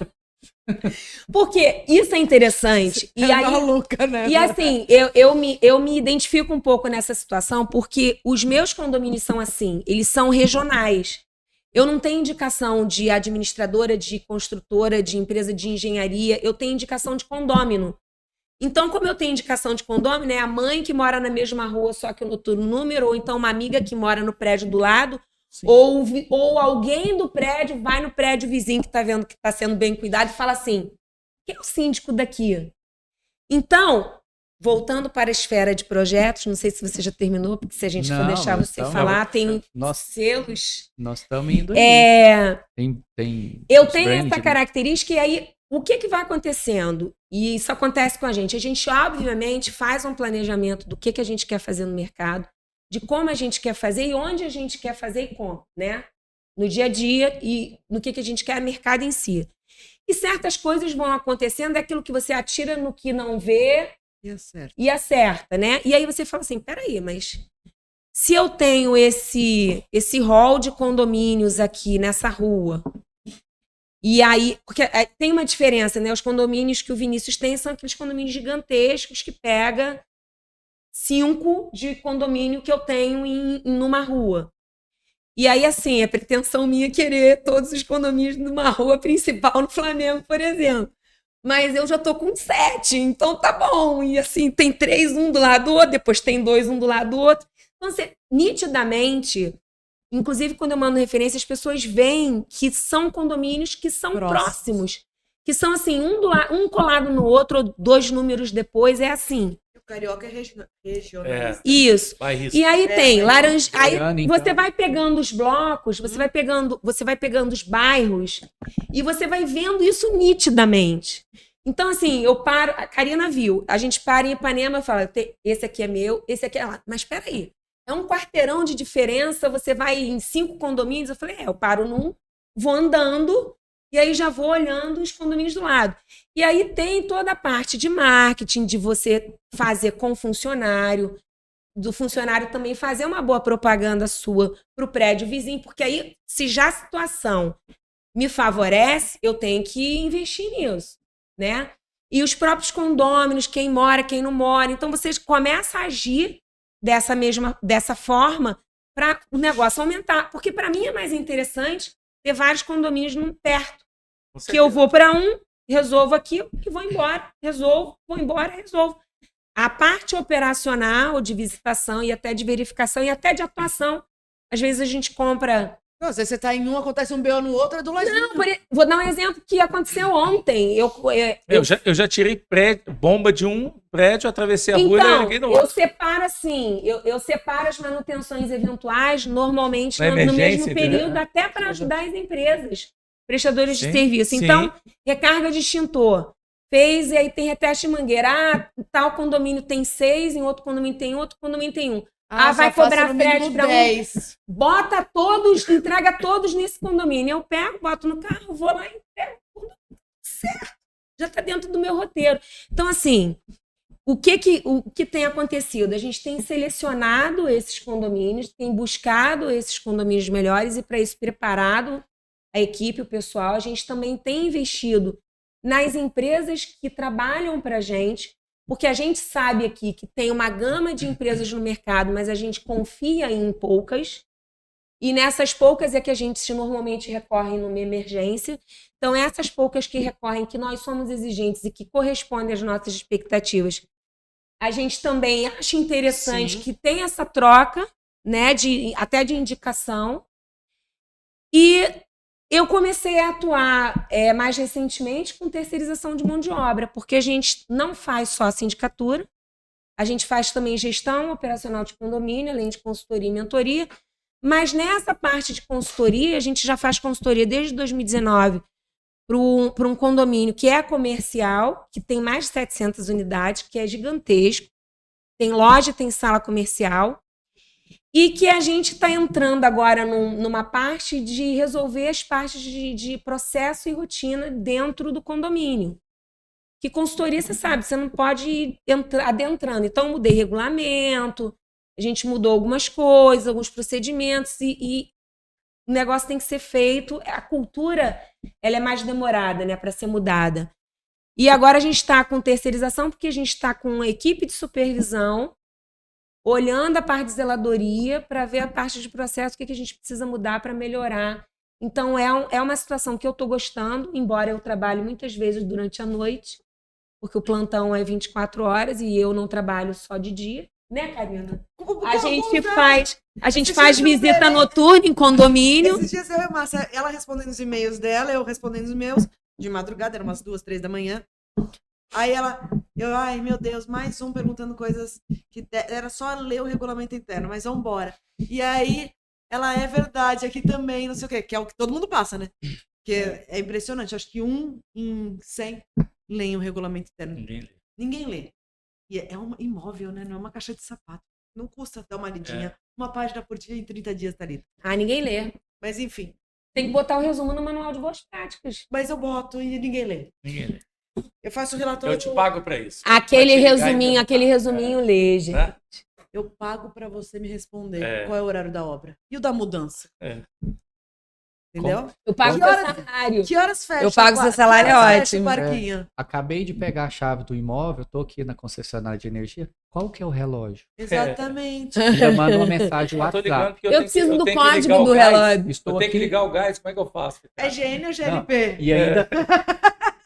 Porque isso é interessante. E aí, maluca, né? e assim, eu me identifico um pouco nessa situação porque os meus condomínios são assim, eles são regionais. Eu não tenho indicação de administradora, de construtora, de empresa de engenharia, eu tenho indicação de condômino. Então, como eu tenho indicação de condômino, é a mãe que mora na mesma rua, só que no outro número, ou então uma amiga que mora no prédio do lado, ou alguém do prédio vai no prédio vizinho que está vendo que está sendo bem cuidado e fala assim, quem é o síndico daqui? Então, voltando para a esfera de projetos, não sei se você já terminou, porque se a gente for Não, deixar nós você estamos- falar, tem Nós, selos. nós estamos indo aí. Tem Eu os tenho brand, essa né? característica, e aí, o que vai acontecendo? E isso acontece com a gente. A gente, obviamente, faz um planejamento do que a gente quer fazer no mercado, de como a gente quer fazer e onde a gente quer fazer e como, né? No dia a dia e no que a gente quer, no mercado em si. E certas coisas vão acontecendo, é aquilo que você atira no que não vê E é certo. e acerta, né? E aí você fala assim, peraí, mas se eu tenho esse hall de condomínios aqui nessa rua, e aí, porque tem uma diferença, né? Os condomínios que o Vinícius tem são aqueles condomínios gigantescos que pega 5 de condomínio que eu tenho numa rua. E aí, assim, é pretensão minha querer todos os condomínios numa rua principal no Flamengo, por exemplo. Mas eu já tô com 7, então tá bom. E assim, tem 3, um do lado do outro, depois tem 2, um do lado do outro. Então, você, nitidamente, inclusive quando eu mando referência, as pessoas veem que são condomínios que são próximos. Que são assim, um colado no outro, ou 2 números depois, é assim. O carioca é regionalista. Isso. Bairrista. E aí tem laranja. Aí Goiânia, então. você vai pegando os blocos, você vai pegando os bairros e você vai vendo isso nitidamente. Então, assim, eu paro, a Karina viu, a gente para em Ipanema e fala, esse aqui é meu, esse aqui é lá. Mas peraí, é um quarteirão de diferença, você vai em 5 condomínios. Eu falei, eu paro num, vou andando e aí já vou olhando os condomínios do lado. E aí tem toda a parte de marketing, de você fazer com o funcionário, do funcionário também fazer uma boa propaganda sua para o prédio vizinho, porque aí, se já a situação me favorece, eu tenho que investir nisso, né? E os próprios condôminos, quem mora, quem não mora. Então, você começa a agir dessa forma para o negócio aumentar. Porque, para mim, é mais interessante ter vários condomínios perto. Que eu vou para um, resolvo aqui e vou embora. Resolvo, vou embora, resolvo. A parte operacional de visitação e até de verificação e até de atuação. Às vezes a gente compra... Não, às vezes você tá em um, acontece um BO no outro, é do ladinho. Não, vou dar um exemplo que aconteceu ontem. Eu já tirei bomba de um prédio, atravessei a rua e liguei no eu outro. separo assim, eu separo as manutenções eventuais, normalmente Na no emergência, mesmo período, entendeu? até para ajudar as empresas, prestadores de Sim, serviço. sim. Então, recarga de extintor. Fez e aí tem reteste de mangueira. Tal condomínio tem 6, em outro condomínio tem 1. Vai só cobrar faça no mínimo frete para 10. Bota todos, entrega todos nesse condomínio. Eu pego, boto no carro, vou lá e entrego tudo certo. Já está dentro do meu roteiro. Então, assim, o que tem acontecido? A gente tem selecionado esses condomínios, tem buscado esses condomínios melhores e, para isso, preparado a equipe, o pessoal. A gente também tem investido nas empresas que trabalham para a gente, porque a gente sabe aqui que tem uma gama de empresas no mercado, mas a gente confia em poucas. E nessas poucas é que a gente normalmente recorre numa emergência. Então, essas poucas que recorrem, que nós somos exigentes e que correspondem às nossas expectativas, a gente também acha interessante que tem essa troca, né, até de indicação. E eu comecei a atuar mais recentemente com terceirização de mão de obra, porque a gente não faz só a sindicatura, a gente faz também gestão operacional de condomínio, além de consultoria e mentoria, mas nessa parte de consultoria, a gente já faz consultoria desde 2019 para um condomínio que é comercial, que tem mais de 700 unidades, que é gigantesco, tem loja, tem sala comercial, e que a gente está entrando agora numa parte de resolver as partes de processo e rotina dentro do condomínio. Que consultoria, você sabe, você não pode ir adentrando. Então, eu mudei regulamento, a gente mudou algumas coisas, alguns procedimentos, e o negócio tem que ser feito. A cultura ela é mais demorada, né, para ser mudada. E agora a gente está com terceirização, porque a gente está com uma equipe de supervisão, olhando a parte de zeladoria para ver a parte de processo, o que a gente precisa mudar para melhorar. Então, é uma situação que eu estou gostando, embora eu trabalhe muitas vezes durante a noite, porque o plantão é 24 horas e eu não trabalho só de dia. Né, Karina? A gente faz visita noturna em condomínio. Esses dias eu e a Márcia, ela respondendo os e-mails dela, eu respondendo os meus, de madrugada, eram umas 2, 3 da manhã. Aí ai meu Deus, mais um perguntando coisas que era só ler o regulamento interno, mas vambora. E aí, ela é verdade aqui também, não sei o quê, que é o que todo mundo passa, né? Que é impressionante, acho que 1 em 100 leem o regulamento interno. Ninguém lê. E é um imóvel, né? Não é uma caixa de sapato. Não custa dar uma lidinha. Uma página por dia em 30 dias tá lido. Ah, ninguém lê. Mas enfim. Tem que botar o resumo no manual de boas práticas. Mas eu boto e ninguém lê. Ninguém lê. Eu faço o relatório. Eu te pago pra isso. Aquele Pra te ligar e resuminho lê, gente. Né? Eu pago pra você me responder É. qual é o horário da obra. E o da mudança? É. Entendeu? Eu pago Que seu horas- salário. Que horas fecha? Eu pago seu salário, que horas é fecha o ótimo. parquinho? Acabei de pegar a chave do imóvel, tô aqui na concessionária de energia. Qual que é o relógio? Exatamente. Ainda manda uma mensagem no Eu tô ligando WhatsApp. porque Eu tenho que- preciso do tenho que código ligar o do gás. relógio. Estou Eu tenho que aqui. ligar o gás, como é que eu faço? É gênio ou GLP?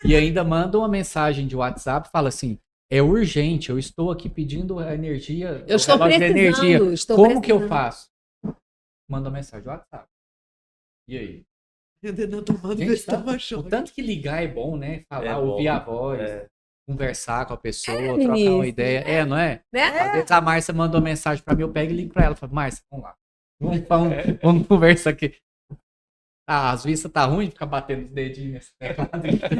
E ainda manda uma mensagem de WhatsApp, fala assim: é urgente, eu estou aqui pedindo a energia. Eu o estou relógio de energia. precisando. Como que eu faço? Manda uma mensagem no WhatsApp. E aí? Meu Deus, não tomando Gente, vez tanto- tava o choque. tanto que ligar é bom, né? Falar, É bom. ouvir a voz, É. conversar com a pessoa, É, trocar Vinícius. uma ideia. É, não é? Né? Às vezes a Márcia manda uma mensagem pra mim, eu pego e ligo pra ela. Falo, Márcia, vamos lá. Vamos conversar aqui. Ah, as vistas tá ruim de ficar batendo os dedinhos nesse teclado.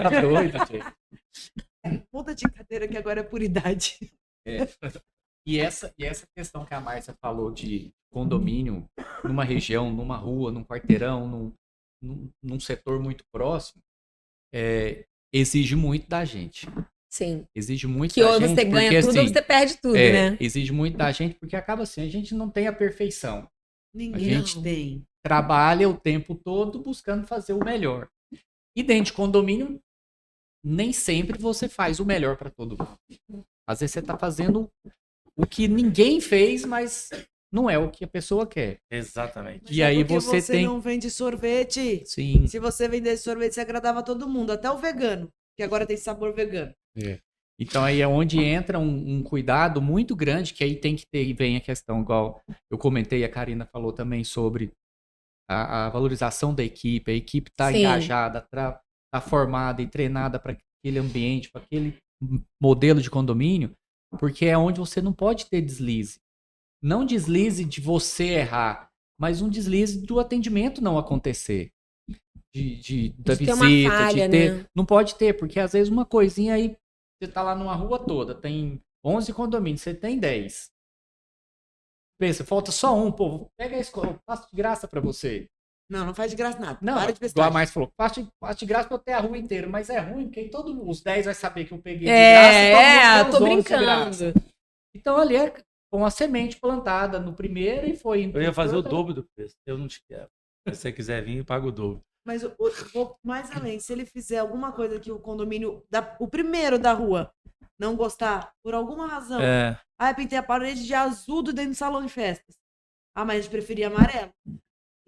Tá doido, gente. Muda de cadeira que agora é por idade. E essa questão que a Márcia falou de condomínio numa região, numa rua, num quarteirão, num setor muito próximo, exige muito da gente. Sim. Exige muito Que da ou gente. você ganha porque, tudo ou assim, você perde tudo, né? exige muito da gente, porque acaba assim, a gente não tem a perfeição. Ninguém A gente tem. Trabalha o tempo todo buscando fazer o melhor. E dentro de condomínio, nem sempre você faz o melhor para todo mundo. Às vezes você está fazendo o que ninguém fez, mas não é o que a pessoa quer. Exatamente. Mas E é aí porque você tem- não vende sorvete. Sim. Se você vendesse sorvete, você agradava todo mundo, até o vegano, que agora tem sabor vegano. Então aí é onde entra um cuidado muito grande, que aí tem que ter, e vem a questão, igual eu comentei, a Karina falou também sobre a valorização da equipe. A equipe está Sim. engajada, está formada e treinada para aquele ambiente, para aquele modelo de condomínio, porque é onde você não pode ter deslize. Não deslize de você errar, mas um deslize do atendimento não acontecer. Da De ter uma visita, falha, de ter. né? Não pode ter, porque às vezes uma coisinha aí, você tá lá numa rua toda, tem 11 condomínios, você tem 10. Pensa, falta só um, pô, pega a escola, eu faço de graça pra você. Não faz de graça nada. Não, Para de igual a prestar. Márcia falou, faço de graça pra eu ter a rua inteira, mas é ruim, porque todos os 10 vai saber que eu peguei de graça e todo mundo quer os tô 11 de graça. brincando. Então ali é uma semente plantada no primeiro e foi indo Eu ia pro fazer o outro. dobro do preço. Eu não te quero. Se você quiser vir, paga o dobro. Mas vou mais além. Se ele fizer alguma coisa que o condomínio, o primeiro da rua, não gostar, por alguma razão. É. Ah, eu pintei a parede de azul dentro do salão de festas. Ah, mas a gente preferia amarelo.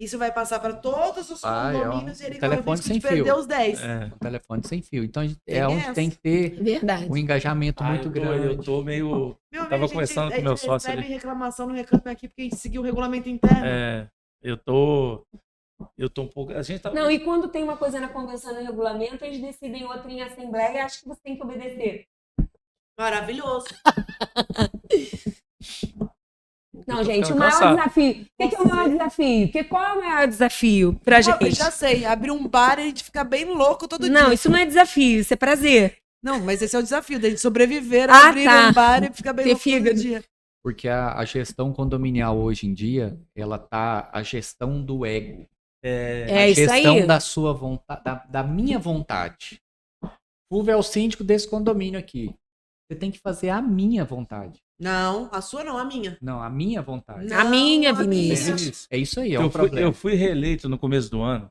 Isso vai passar para todos os condomínios e ele corre o telefone risco sem de perder fio. os 10. Um telefone sem fio. Então Tem é onde essa. tem que ter Verdade. um engajamento muito Eu grande. tô meio. Meu Tava amigo, conversando a com meu gente sócio recebe ali. reclamação no Reclame Aqui porque a gente seguiu o regulamento interno. Eu tô um pouco. A gente tá. Não, e quando tem uma coisa na convenção e no regulamento, eles decidem outra em assembleia e acham que você tem que obedecer. Maravilhoso. Não, tô gente, o ficando maior cansado. desafio. O que é o maior desafio? Qual é o maior desafio pra Eu gente? já sei, abrir um bar e a gente fica bem louco todo Não, dia. isso não é desafio, isso é prazer. Não, mas esse é o desafio, da gente sobreviver, Ah, abrir tá. um bar e ficar bem Ter louco fígado. todo dia. Porque a gestão condominial hoje em dia, ela tá a gestão do ego. É a isso gestão aí. da sua vontade, da minha vontade. Fulvio é o síndico desse condomínio aqui. Você tem que fazer a minha vontade. Não, a sua não, a minha. Não, a minha vontade. Não, A minha, a Vinícius. Isso. É isso aí, é o Eu problema. fui reeleito no começo do ano,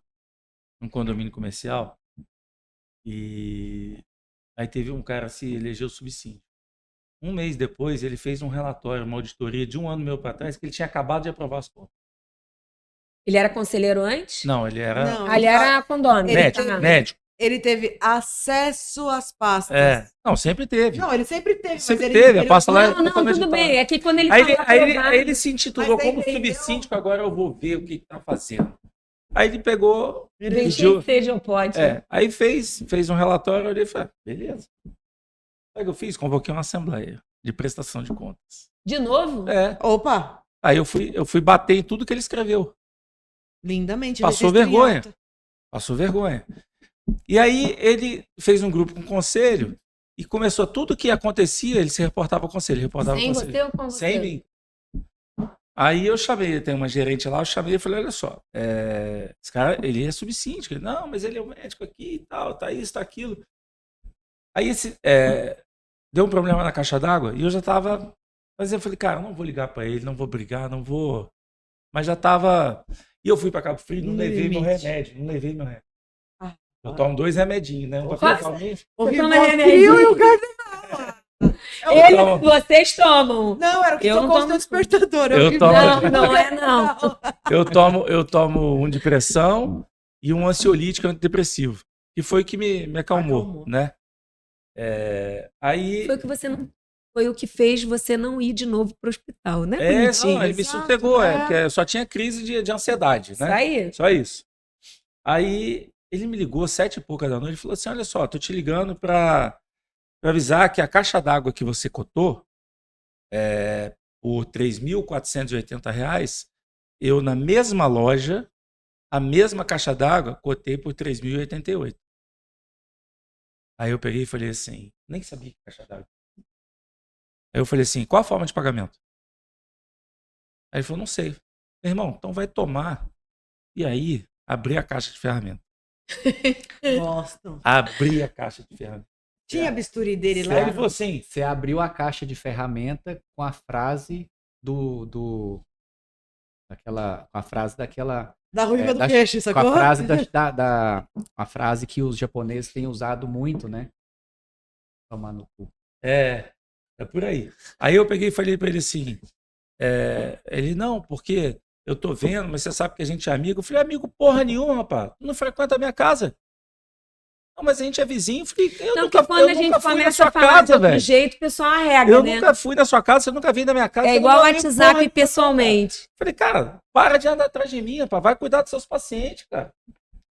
num condomínio comercial, e aí teve um cara se elegeu subsíndico. Um mês depois, ele fez um relatório, uma auditoria de um ano meu para trás, que ele tinha acabado de aprovar as contas. Ele era conselheiro antes? Não, ele era Não, Ah, ele era condômino. médico. Ah. médico. Ele teve acesso às pastas. Não, sempre teve. Não, ele sempre teve. Sempre mas ele, teve, a pasta lá- Não, não, tudo bem. É que quando ele Aí, falou aí aprovado- ele se intitulou Mas como entendeu? subsíndico, agora eu vou ver o que tá fazendo. Aí ele pegou, Vem pediu, que seja o pode. aí fez um relatório ali e falei, beleza. Sabe o que eu fiz? Convoquei uma assembleia de prestação de contas. De novo? Opa, Aí eu fui bater em tudo que ele escreveu. lindamente. Passou registro em vergonha. alta. Passou vergonha. E aí ele fez um grupo com o conselho e começou tudo que acontecia, ele se reportava ao conselho, reportava ao Sem conselho. você ou com você? Sem mim. Aí eu chamei, tem uma gerente lá, eu chamei e falei, olha só, esse cara, ele é subsíndico. Ele, não, mas ele é o médico aqui e tal, tá isso, tá aquilo. Aí deu um problema na caixa d'água e eu já tava, mas eu falei, cara, eu não vou ligar pra ele, não vou brigar, não vou. Mas já tava. E eu fui pra Cabo Frio, não No levei meu limite. remédio, não levei meu remédio. Ah. Eu tomo 2 remedinhos, né? Um pra Quase. colocar o mês. O Você toma Rivotril remédio? e o Cardenal. Vocês tomam. Não, era o que Eu não tocou o tomo. seu despertador. Eu vi tomo. mesmo. Não é não. Eu tomo um de pressão e um ansiolítico antidepressivo. Que foi o que me acalmou, Acalmou. né? Aí. Foi o que fez você não ir de novo pro hospital, né? Não, Bonitinho. ele me Exato, sossegou, é. porque eu só tinha crise de ansiedade, Isso né? aí. Só isso. Aí ele me ligou 7h pouca da noite e falou assim: olha só, tô te ligando pra avisar que a caixa d'água que você cotou por R$ 3.480, eu na mesma loja, a mesma caixa d'água, cotei por 3.088. Aí eu peguei e falei assim, nem sabia que caixa d'água. Aí eu falei assim, qual a forma de pagamento? Aí ele falou, não sei. Meu irmão, então vai tomar. E aí, abri a caixa de ferramenta. Gosto. Abri a caixa de ferramenta. Tinha a bisturi dele lá. Aí ele falou assim, Você abriu a caixa de ferramenta com a frase com a frase daquela. Da ruiva do da- peixe, Com sacou? a frase a frase que os japoneses têm usado muito, né? Tomar no cu. é por aí. Aí eu peguei e falei pra ele assim, ele, não, porque eu tô vendo, mas você sabe que a gente é amigo. Eu falei, amigo porra nenhuma, rapaz. Tu não frequenta a minha casa. Não, mas a gente é vizinho. Eu falei, eu Então, nunca, que quando eu a gente nunca fui na começa sua a falar de casa, outro velho. jeito, o pessoal arrega, Eu né? nunca fui na sua casa, você nunca veio na minha casa. É você igual não o vai nem WhatsApp porra. pessoalmente. Falei, cara, para de andar atrás de mim, rapaz. Vai cuidar dos seus pacientes, cara.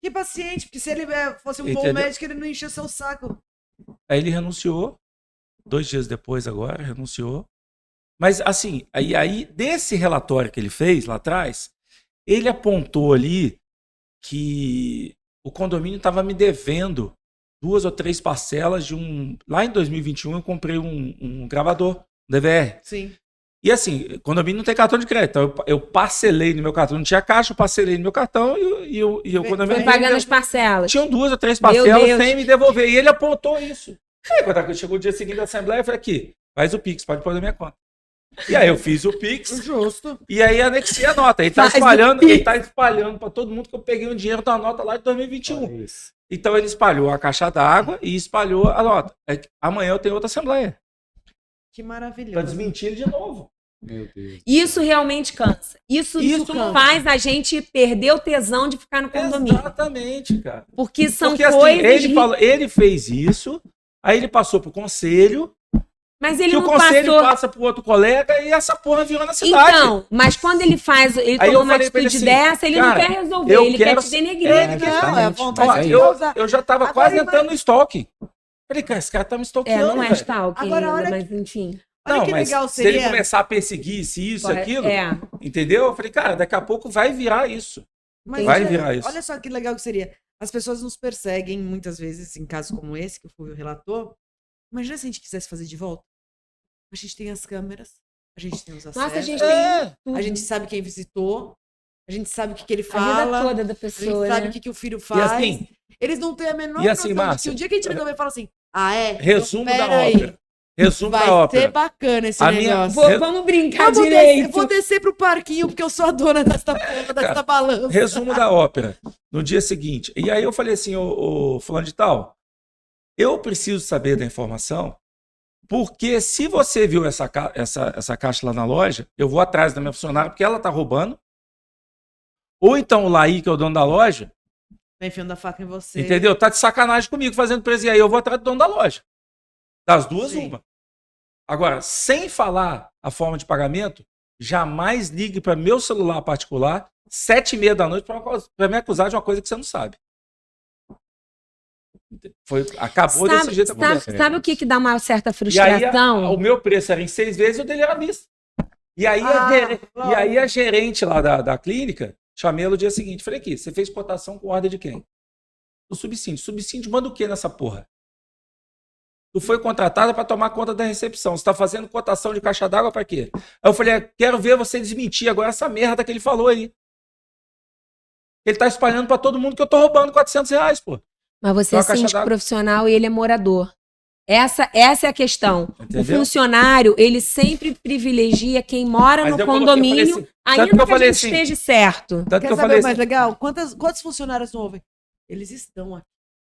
Que paciente, porque se ele fosse um bom Entendeu? médico, ele não enchia seu saco. Aí ele renunciou. 2 dias depois agora, renunciou. Mas assim, aí desse relatório que ele fez lá atrás, ele apontou ali que o condomínio estava me devendo 2 ou 3 parcelas de um... Lá em 2021 eu comprei um gravador, um DVR. Sim. E assim, condomínio não tem cartão de crédito. Então eu parcelei no meu cartão. Não tinha caixa, eu parcelei no meu cartão e o condomínio... Foi pagando as parcelas. Tinham 2 ou 3 Meu parcelas Deus. sem me devolver. E ele apontou isso. Aí, quando chegou o dia seguinte da Assembleia, eu falei, aqui, faz o Pix, pode pôr na minha conta. E aí eu fiz o Pix, Justo. e aí anexei a nota. Ele tá Faz o espalhando para todo mundo que eu peguei um dinheiro da nota lá de 2021. Olha isso. Então ele espalhou a caixa d'água e espalhou a nota. Amanhã eu tenho outra Assembleia. Que Pra maravilhoso. desmentir ele de novo. Meu Deus. Isso realmente cansa. Isso cansa. faz a gente perder o tesão de ficar no condomínio. Exatamente, cara. Porque são Porque assim, coisas... ele fez isso, aí ele passou pro conselho, Mas ele que o não conselho passou... passa pro outro colega e essa porra virou na cidade. Então, mas quando ele faz, ele Aí toma eu uma falei pra ele atitude assim, dessa, ele cara, não quer resolver, eu ele quero- quer te denegrir. Ele Não, quer- é a Exatamente. vontade Ó, de eu, causar. eu já tava Agora quase imagina- entrando no stalking. Falei, cara, esse cara tá me stalkeando, Não é velho. stalking Agora, ainda, olha mas enfim. Olha Não, que mas legal se ele seria. começar a perseguir isso, aquilo, É. entendeu? Eu falei, cara, daqui a pouco vai virar isso. Mas Vai olha- virar isso. Olha só que legal que seria. As pessoas nos perseguem muitas vezes em casos como esse que o Fulvio relatou. Imagina se a gente quisesse fazer de volta. A gente tem as câmeras, a gente tem os acessos, Nossa, a gente É. tem a gente sabe quem visitou, a gente sabe o que ele a vida fala, toda da a gente pessoa, sabe né? o que o filho E faz. assim, Eles não têm a menor E assim, noção de Márcia, que o dia que a gente resolver e fala assim, resumo então, da peraí, ópera. Resumo vai da ser ópera. bacana esse A minha- negócio. Vamos brincar Vamos direito. vou descer pro parquinho porque eu sou a dona desta porra, desta balança. Resumo da ópera. No dia seguinte. E aí eu falei assim, ô fulano de tal, eu preciso saber da informação, porque se você viu essa caixa lá na loja, eu vou atrás da minha funcionária porque ela tá roubando. Ou então o Laí, que é o dono da loja, Tá enfiando a faca em você. entendeu? Tá de sacanagem comigo fazendo preço. E aí eu vou atrás do dono da loja. Das duas, Sim. uma. Agora, sem falar a forma de pagamento, jamais ligue para meu celular particular 7h30 da noite para me acusar de uma coisa que você não sabe. Acabou desse jeito. Sabe o que dá uma certa E aí, frustração? o meu preço era em 6 vezes e o dele era à vista. E aí, a gerente lá da clínica, chamei ela no dia seguinte. Falei aqui, você fez cotação com ordem de quem? Do subsíndio. Subsíndio manda o que nessa porra? Tu foi contratada para tomar conta da recepção. Você está fazendo cotação de caixa d'água para quê? Aí eu falei, quero ver você desmentir agora essa merda que ele falou aí. Ele tá espalhando para todo mundo que eu tô roubando R$400, pô. Mas você é síndico profissional e ele é morador. Essa é a questão. Entendeu? O funcionário, ele sempre privilegia quem mora no condomínio, assim, ainda que a gente esteja certo. Tanto Quer que eu saber falei o mais assim, legal? Quantos funcionários não ouvem? Eles estão aqui.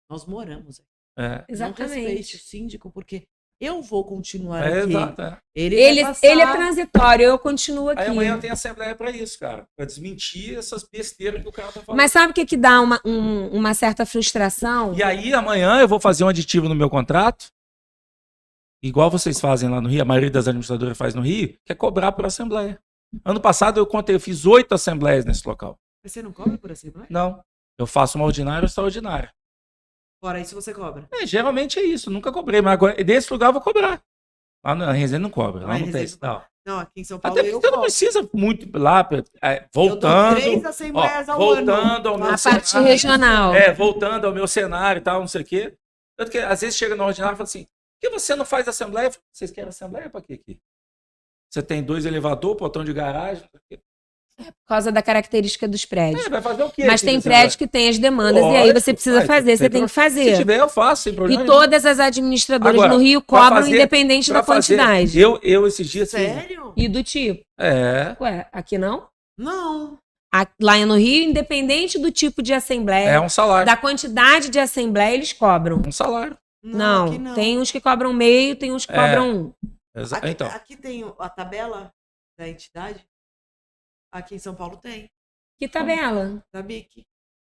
Nós moramos aqui. é, Não respeite o síndico, porque eu vou continuar é aqui. exato. É. Ele Ele é transitório, eu continuo aqui. Aí amanhã tem assembleia para isso, cara. Para desmentir essas besteiras que o cara tá falando. Mas sabe o que dá uma certa frustração? E aí amanhã eu vou fazer um aditivo no meu contrato, igual vocês fazem lá no Rio, a maioria das administradoras faz no Rio, que é cobrar por assembleia. Ano passado eu fiz 8 assembleias nesse local. Mas você não cobra por assembleia? Não. Eu faço uma ordinária ou extraordinária. Fora isso você cobra. Geralmente é isso, nunca cobrei, mas agora nesse lugar eu vou cobrar. Lá na Resende não cobra, lá Lá em não tem. Resende não Não. Não, aqui em São Paulo Até eu porque você não cobro. precisa muito lá, Eu voltando. dou 3 assembleias ao voltando ao ano. meu A parte cenário. regional. Voltando ao meu cenário e tal, não sei o quê. Tanto que às vezes chega no ordinário e fala assim, por que você não faz assembleia? Eu falo, vocês querem assembleia para quê aqui? Você tem 2 elevadores, portão de garagem. Não sei o quê. Por causa da característica dos prédios. Vai fazer o quê? Mas aqui tem nessa prédios assembleia? que tem as demandas e aí você precisa fazer, você tem que Se fazer. tiver, eu faço, sem problema. E nenhum. todas as administradoras Agora, no Rio pra cobram fazer- independente da pra fazer, quantidade. Eu esses dias... Sério? E do tipo. Ué, aqui não? Não. Lá no Rio, independente do tipo de assembleia, É um salário. da quantidade de assembleia, eles cobram. Um salário. Não, aqui não. tem uns que cobram meio, tem uns que cobram 1. Aqui, Então, aqui tem a tabela da entidade. Aqui em São Paulo tem. Que tabela? Da BIC.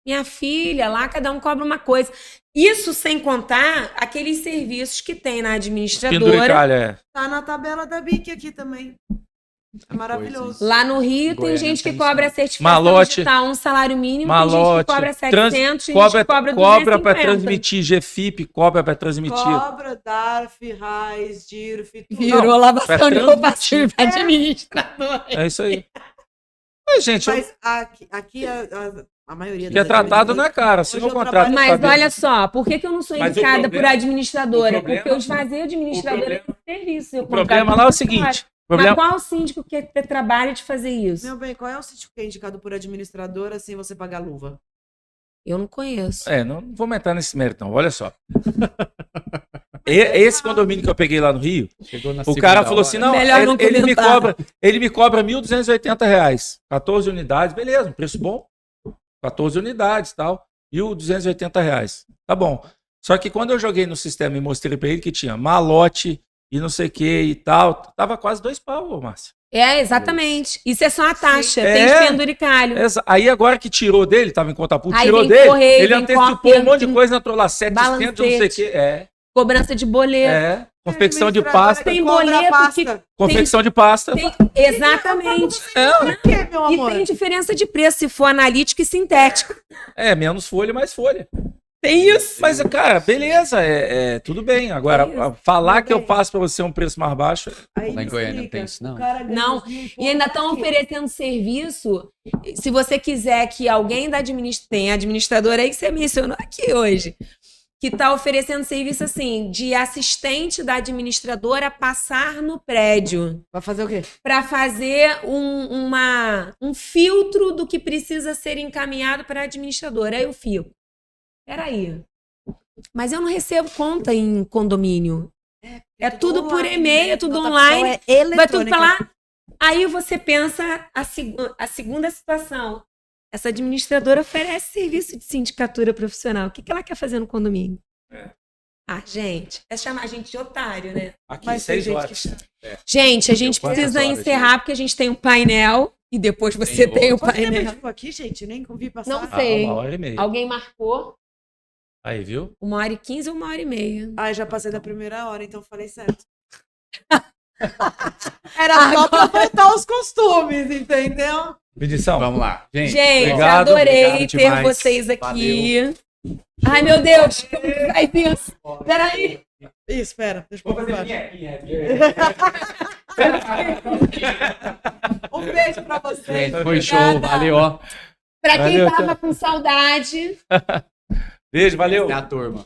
Minha filha, lá cada um cobra uma coisa. Isso sem contar aqueles serviços que tem na administradora. penduricalha, Tá na tabela da BIC aqui também. É maravilhoso. Lá no Rio tem Goiânia gente que tem cobra a isso. certificação Malote. digital, um salário mínimo, Malote. tem gente que cobra 700, tem gente que cobra cobra 250. para transmitir, GFIP, cobra para transmitir. Cobra, DARF, RAIS, DIRF, tudo. Virou lavação pra de roupa transmitir. suja pra administrador. É isso aí. Mas, gente, Mas aqui a maioria que é tratado na cara. Se Hoje não eu contrata, trabalho- Mas sabe? olha só, por que eu não sou Mas o indicada por problema- administradora? o problema- Porque eu esvazio administradora o de serviço. Eu O problema contrato lá é o muito seguinte. salário. O problema, Mas qual síndico quer ter trabalho de fazer isso? Meu bem, qual é o sítio que é indicado por administradora sem você pagar luva? Eu não conheço. não vamos entrar nesse mérito, não. Olha só. Esse condomínio que eu peguei lá no Rio, Chegou na o segunda cara falou hora. assim: não, Melhor não ele me comentar. cobra R$1.280. 14 unidades, beleza, um preço bom. 14 unidades e tal. E o R$280. Tá bom. Só que quando eu joguei no sistema e mostrei pra ele que tinha malote e não sei o que e tal, tava quase 2 pau, ô, Márcio. Exatamente. Isso é só a taxa. É. Tem de penduricalho. Aí agora que tirou dele, tava em conta pública, Aí tirou vem dele, correio, ele vem antecipou cópia, um monte de tem coisa, entrou lá 700, não sei o que. Cobrança de boleto. Confecção de Administradora pasta. que Tem cobra boleto pasta. Confecção de pasta. Exatamente. Por quê, meu E amor? tem diferença de preço, se for analítico e sintético. Menos folha, mais folha. Tem isso. Mas, cara, beleza, tudo bem. Agora, falar que eu faço pra você um preço mais baixo. Aí Lá em me Goiânia não explica, tem isso, não? o cara ganha Não, uns 1.000 E ainda pouco estão aqui. oferecendo serviço. Se você quiser que alguém da tem administradora aí que você mencionou aqui hoje, que está oferecendo serviço assim, de assistente da administradora passar no prédio Vai fazer o quê? para fazer um filtro do que precisa ser encaminhado para a administradora. Aí eu fico, peraí, mas eu não recebo conta em condomínio. É tudo por online, e-mail, né? é tudo Votação online. é Vai tudo eletrônica. pra lá. Aí você pensa a segunda situação. Essa administradora oferece serviço de sindicatura profissional. O que ela quer fazer no condomínio? Gente, é chamar a gente de otário, né? Aqui, Mas tem 6 gente horas. Gente, a gente quantas precisa horas, encerrar porque a gente tem um painel e depois você tem o Quanto tempo painel. eu fico aqui, gente? Nem vi passar. Não sei. 1h30. Alguém marcou Aí, viu? 1h15 ou 1h30. Ah, eu já passei da primeira hora, então falei certo. Era só pra voltar aos costumes, entendeu? Medição. Vamos lá. Gente, Gente, obrigado, adorei obrigado ter demais. vocês aqui. Ai, meu Deus, como que faz isso? Peraí. Ih, espera, deixa eu pôr pra baixo. Um beijo pra vocês. Gente, foi show, Obrigada. valeu, ó. Pra quem Valeu, tava com saudade, Beijo, valeu. É a turma.